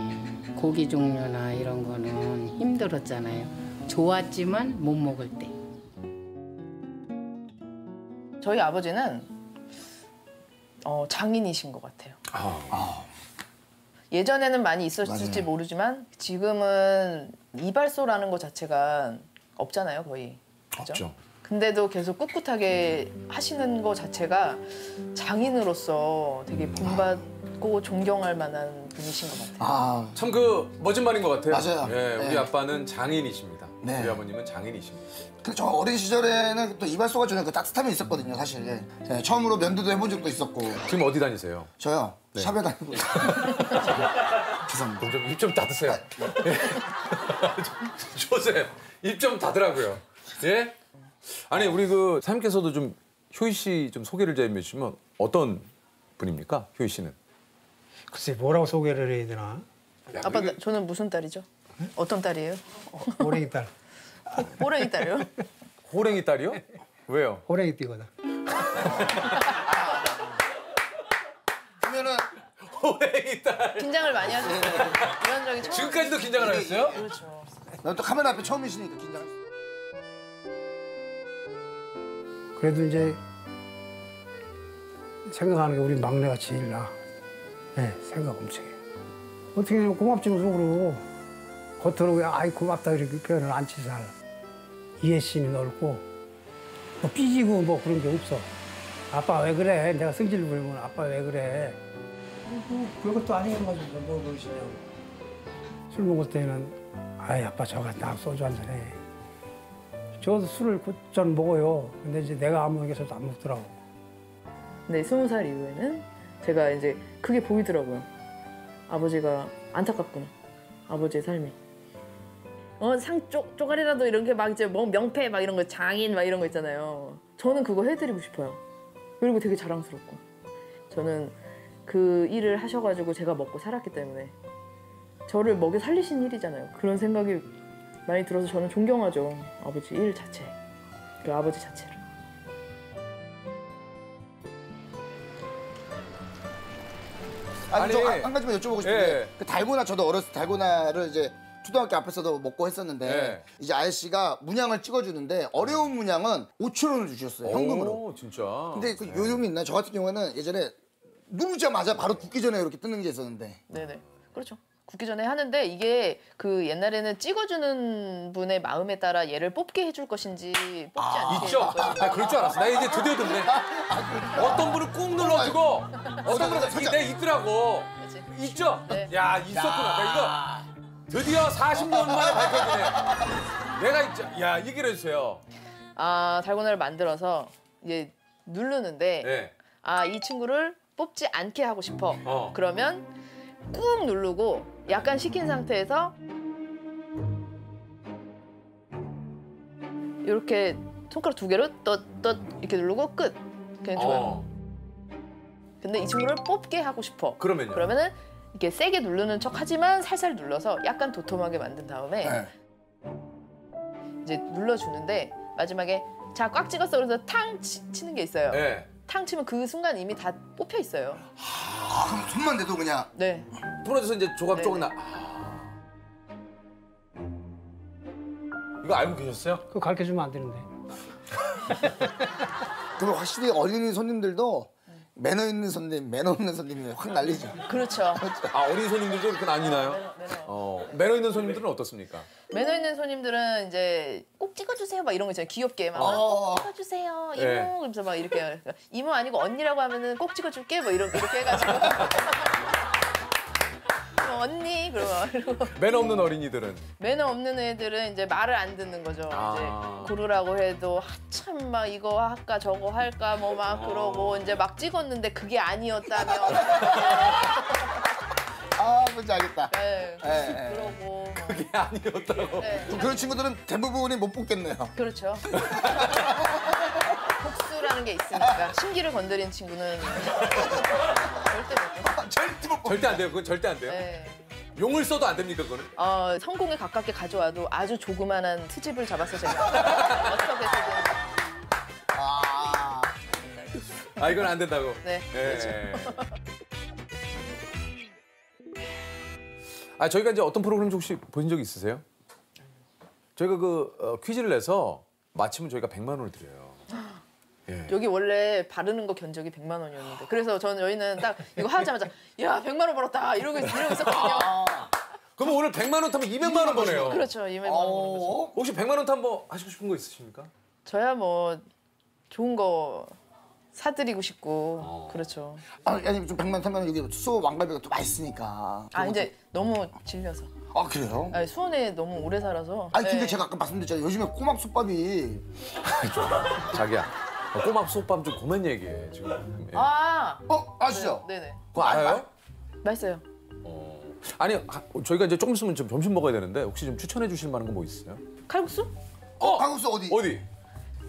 고기 종류나 이런 거는 힘들었잖아요. 좋았지만 못 먹을 때. 저희 아버지는 장인이신 것 같아요. 예전에는 많이 있었을지 모르지만 지금은 이발소라는 것 자체가 없잖아요, 거의. 그죠? 없죠. 근데도 계속 꿋꿋하게 하시는 것 자체가 장인으로서 되게 본받고 존경할 만한 분이신 것 같아요. 참 그 멋진 말인 것 같아요. 맞아요. 예, 우리 네. 아빠는 장인이십니다. 네. 우리 아버님은 장인이십니다. 근데 저 어린 시절에는 또 이발소가 저는 그 따뜻함이 있었거든요, 사실. 네, 처음으로 면도도 해본 적도 있었고. 지금 어디 다니세요? 저요? 네. 샵에 다니고 있어요. 죄송합니다. 입 좀 닫으세요. 조셉, 입 좀 닫으라고요. 예? 아니, 우리 그 사장님께서도 좀 효희 씨 좀 소개를 좀 해주시면 어떤 분입니까? 효희 씨는? 글쎄 뭐라고 소개를 해야 되나? 아빠, 저는 무슨 딸이죠? 어떤 딸이에요? 호랭이 딸. 호랭이 딸이요? 호랭이 딸이요? 왜요? 호랭이 띠거든. 그러면은 호랭이 딸. 긴장을 많이 하셨어요. 이런 적이 처음. 지금까지도 긴장을 하셨어요? 그렇죠. 난 또 카메라 앞에 처음이시니까 긴장. 그래도 이제 생각하는 게 우리 막내가 제일 나아. 네, 생각 엄청 해. 어떻게 고맙지 속으로. 겉으로 아이 고맙다 이렇게 표현을 안 치지 않아. 이해심이 넓고 뭐 삐지고 뭐 그런 게 없어. 아빠 왜 그래? 내가 승질 부리면 아빠 왜 그래? 뭐 별것도 아니어가지고 뭐 그러시냐고. 술 먹을 때는 아이 아빠 저가 나 소주 한잔 해. 저도 술을 곧전 먹어요. 근데 이제 내가 안 먹여서도 안 먹더라고. 네, 20살 이후에는 제가 이제 그게 보이더라고요. 아버지가 안타깝구나. 아버지의 삶이. 상 쪼가리라도 이런 게 막 이제 뭐 명패 막 이런 거 장인 막 이런 거 있잖아요. 저는 그거 해드리고 싶어요. 그리고 되게 자랑스럽고. 저는 그 일을 하셔가지고 제가 먹고 살았기 때문에 저를 먹여 살리신 일이잖아요. 그런 생각이 많이 들어서 저는 존경하죠. 아버지 일 자체. 그 아버지 자체를. 아니, 저 한 가지만 여쭤보고 싶은데 예. 그 달고나 저도 어렸을 때 달고나를 이제 초등학교 앞에서도 먹고 했었는데 네. 이제 아저씨가 문양을 찍어주는데 어려운 문양은 5,000원을 주셨어요, 현금으로. 오, 진짜. 근데 그 요령이 있나요? 저 같은 경우에는 예전에 누르자마자 바로 굽기 전에 이렇게 뜨는 게 있었는데. 네네. 그렇죠. 굽기 전에 하는데 이게 그 옛날에는 찍어주는 분의 마음에 따라 얘를 뽑게 해줄 것인지 뽑지 않게 있죠. 해줄 것인지. 아, 그럴 줄 알았어. 나 이제 드디어 듣네. 어떤 분은 꾹 눌러주고 어떤 분은 내가 있더라고. 있죠? 네. 야, 있었구나. 나 이거 드디어 40년 만에 밝혀지네. 내가 있죠. 야, 얘기를 해주세요. 달고나를 만들어서 이제 누르는데 네. 이 친구를 뽑지 않게 하고 싶어. 그러면 꾹 누르고 약간 식힌 상태에서 이렇게 손가락 2개로 떳 이렇게 누르고 끝. 그냥 좋아요. 근데 이 친구를 뽑게 하고 싶어. 그러면요? 그러면은 이렇게 세게 누르는 척 하지만 살살 눌러서 약간 도톰하게 만든 다음에 이제 눌러주는데 마지막에 자, 꽉 찍었어. 그래서 탕 치는 게 있어요. 네. 탕 치면 그 순간 이미 다 뽑혀 있어요. 그럼 손만 대도 그냥. 네. 부러져서 이제 조각조각 나. 이거 알고 계셨어요? 그거 가르쳐주면 안 되는데. 그럼 확실히 어린이 손님들도 매너 있는 손님, 매너 없는 손님이 확 날리죠. 그렇죠. 어린 손님들도 그렇게 나뉘나요? 매너 있는 손님들은 어떻습니까? 매너 있는 손님들은 이제 꼭 찍어주세요 막 이런 거 있잖아요. 귀엽게 막 꼭 찍어주세요 이모. 네. 그러면서 막 이렇게 이모 아니고 언니라고 하면은 꼭 찍어줄게 뭐 이렇게 해가지고 언니 그러고 매너 없는 어린이들은 매너 없는 애들은 이제 말을 안 듣는 거죠. 이제 고르라고 해도 한참 막 이거 할까 저거 할까 뭐 막 그러고 이제 막 찍었는데 그게 아니었다며. 뭔지 알겠다. 네. 네. 그러고 그게 아니었다고. 네. 그런 친구들은 대부분이 못 뽑겠네요. 그렇죠. 복수라는 게 있으니까 심기를 건드린 친구는 절대 못 뽑. 절대 안 돼요. 그건 절대 안 돼요. 네. 용을 써도 안 됩니까, 그거는? 성공에 가깝게 가져와도 아주 조그만한 트집을 잡아서 제가 어떻게 해서든. 이건 안 된다고. 네. 그렇죠. 저희가 이제 어떤 프로그램 혹시 보신 적 있으세요? 저희가 퀴즈를 내서 맞히면 저희가 100만 원을 드려요. 여기 원래 바르는 거 견적이 100만 원이었는데 그래서 저희는 딱 이거 하자마자 야 100만 원 벌었다 이러고 있었거든요. 그럼 오늘 100만 원 타면 200만 원 버네요. 그렇죠. 200만 원 버는 거죠. 혹시 100만 원 타면 뭐 하시고 싶은 거 있으십니까? 저야 뭐 좋은 거 사드리고 싶고 그렇죠. 아니 좀 100만 타면 여기 수원 왕갈비가 또 맛있으니까. 이제 너무 질려서. 그래요? 아니, 수원에 너무 오래 살아서. 아니 근데 제가 아까 말씀드렸잖아요. 요즘에 꼬막솥밥이. 자기야, 꼬막 솥밥 좀 그만 얘기해 지금. 아시죠? 네네. 그거 알아요? 맛있어요. 아니 저희가 이제 조금 있으면 좀 점심 먹어야 되는데 혹시 좀 추천해 주실 만한 거 뭐 있어요? 칼국수? 칼국수 어디? 어디?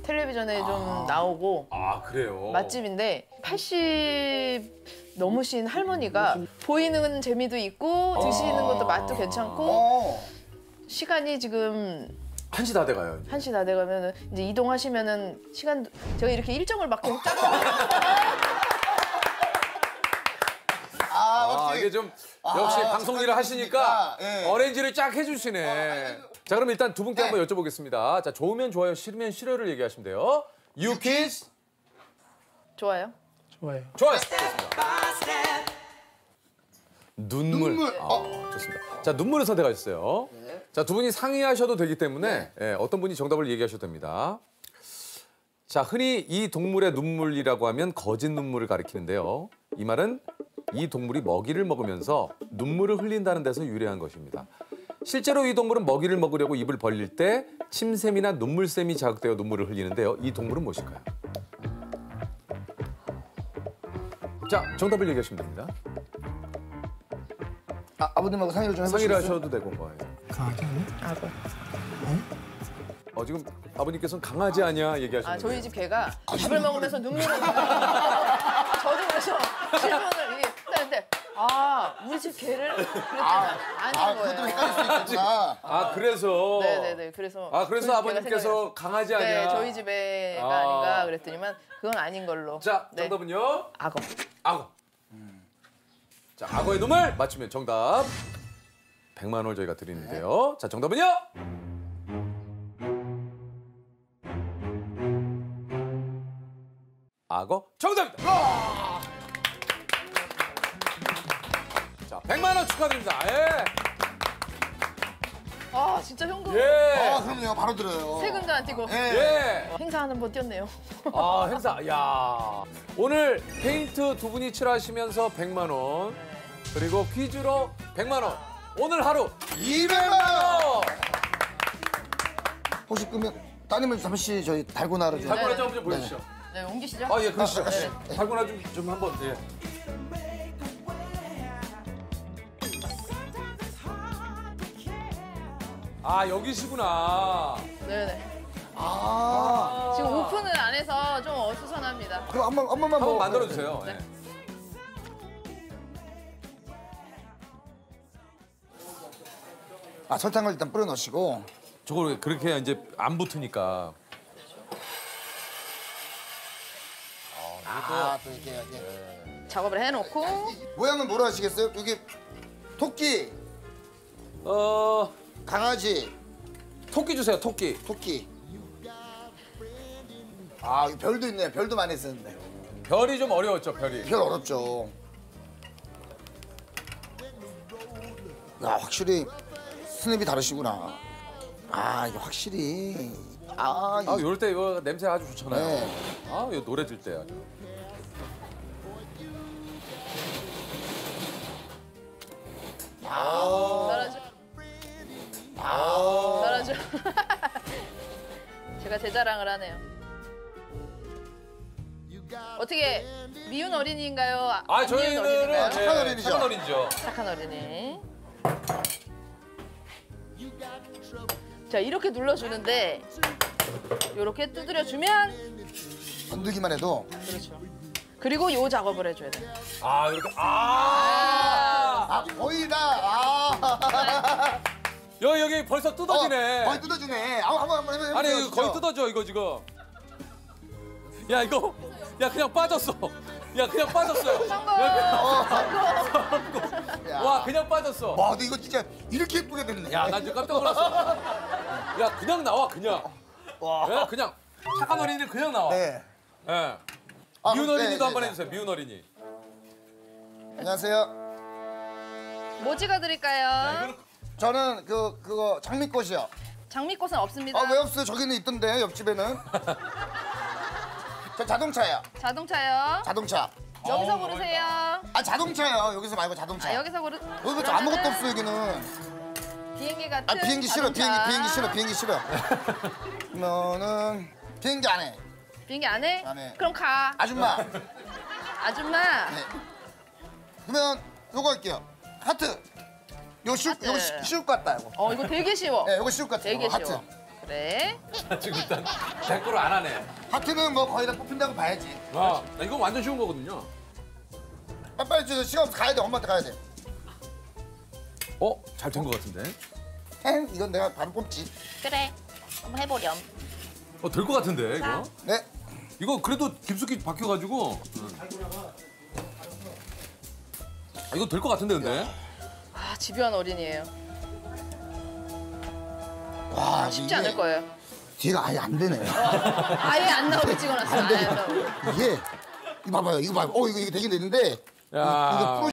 텔레비전에 좀 나오고. 그래요? 맛집인데 80 넘으신 할머니가 보이는 재미도 있고 드시는 것도 맛도 괜찮고 시간이 지금 1시 다 돼가요. 1시 다 돼가면은 이제 이동하시면은 시간 제가 이렇게 일정을 막 계속 짜서 이게 좀 역시 방송 일을 하시니까 어레인지를 쫙 해주시네. 자 그럼 일단 두 분께 한번 여쭤보겠습니다. 자 좋으면 좋아요, 싫으면 싫어를 얘기하시면 돼요. 유키즈 좋아요. 좋아요. 좋아요. 눈물. 좋습니다. 자 눈물을 선택하셨어요. 자 두 분이 상의하셔도 되기 때문에 어떤 분이 정답을 얘기하셔도 됩니다. 자 흔히 이 동물의 눈물이라고 하면 거짓 눈물을 가리키는데요. 이 말은 이 동물이 먹이를 먹으면서 눈물을 흘린다는 데서 유래한 것입니다. 실제로 이 동물은 먹이를 먹으려고 입을 벌릴 때 침샘이나 눈물샘이 자극되어 눈물을 흘리는데요. 이 동물은 무엇일까요? 자, 정답을 얘기하시면 됩니다. 아버님하고 상의를 좀 해보시겠어요? 상의를 하셔도 되고 뭐. 강아지 아니야? 악어. 지금 아버님께서는 강아지 아니야 얘기하시는 저희 집 개가 밥을 먹으면서 눈물을 저도 그래서 질문을 이게 했는데 우리 집 개를 그랬더니 아닌 거예요. 그것도 헷갈릴 수 있겠구나. 그래서. 네네네. 그래서 그래서 아버님께서 강아지 아니야. 네, 저희 집에가 아닌가 그랬더니만 그건 아닌 걸로. 자, 정답은요? 악어. 악어. 자, 악어의 눈물 맞추면 정답 100만 원을 저희가 드리는데요. 자, 정답은요? 악어 정답입니다. 자, 100만 원 축하드립니다. 진짜 현금. 그럼요. 바로 들어요. 세금도 안 띄고. 행사하는 번 뛰었네요. 행사. 야. 오늘 페인트 두 분이 칠하시면서 100만 원. 그리고 퀴즈로 100만 원. 오늘 하루 200만 원. 혹시 그러면 따님을 잠시 저희 달고나를 좀. 달고나 좀 보여주시죠. 네, 옮기시죠. 그러시죠. 달고나 좀 한번. 여기시구나. 네네. 지금 오픈을 안 해서 좀 어수선합니다. 그럼 한 번만 만들어주세요. 네. 설탕을 일단 뿌려 넣으시고. 저걸 그렇게 해야 이제 안 붙으니까. 또 이렇게. 작업을 해놓고. 모양은 뭐로 하시겠어요? 이게 토끼. 강아지. 토끼 주세요, 토끼. 토끼. 별도 있네요. 별도 많이 쓰는데. 별이 좀 어려웠죠, 별이. 별 어렵죠. 확실히 스냅이 다르시구나. 이게 확실히. 이럴 때 이거 냄새 아주 좋잖아요. 네. 이거 노래 들 때 아주. 잘하죠. 잘하죠. 제가 제 자랑을 하네요. 어떻게 미운 어린이인가요? 안 미운 어린이인가요? 착한 어린이죠. 착한 어린이죠. 착한 어린이. 자, 이렇게 눌러주는데 이렇게 두드려주면 건들기만 해도. 그렇죠. 그리고 요 작업을 해줘야 돼요. 이렇게. 거의 다. 여기 벌써 뜯어지네. 거의 뜯어지네. 한번 해보세요. 아니, 거의 뜯어져, 이거 지금. 야, 이거. 야, 그냥 빠졌어. 그냥 빠졌어요. 와, 그냥 빠졌어. 근데 이거 진짜 이렇게 예쁘게 됐네. 나 지금 깜짝 놀랐어. 야, 그냥 나와, 그냥. 야, 그냥. 착한 어린이는 그냥 나와. 네. 예. 아, 미운 어린이도 네, 한번 네, 해주세요. 미운 어린이. 안녕하세요. 뭐 찍어드릴까요? 저는 그거 장미꽃이요. 장미꽃은 없습니다. 아 왜 없어요? 저기는 있던데 옆집에는. 저 자동차예요. 자동차요. 자동차. 여기서 고르세요. 아 자동차요. 여기서 말고 자동차. 아, 여기서 고르. 여기 저 아무것도 없어 여기는. 비행기 같은. 아 비행기 싫어. 자동차. 비행기 싫어. 그러면은 비행기 안 해. 비행기 안 해? 안 해. 그럼 가. 아줌마. 아줌마. 네. 그러면 요거 할게요. 하트. 요거 쉬울 것 같다 이거. 이거 되게 쉬워. 네, 이거 쉬울 것 같아. 되게 쉬워. 하트. 그래. 지금 일단 댓글을 안 하네. 하트는 뭐 거의 다 뽑힌다고 봐야지. 아, 이거 완전 쉬운 거거든요. 빨리 주세요. 시간 없어. 가야 돼. 엄마한테 가야 돼. 잘 된 것 같은데. 이건 내가 바로 뽑지. 그래. 한번 해보렴. 될 것 같은데 이거. 네. 이거 그래도 깊숙이 박혀가지고. 이거 될 것 같은데 근데. 아, 집요한 어린이에요. 와 쉽지 않을 거예요. 뒤가 아예 안 되네. 아예 안 나오게 찍어놨어. 안 돼. 이게 이거 봐봐요. 이거 봐요. 이거 되긴 되는데. 야. 이거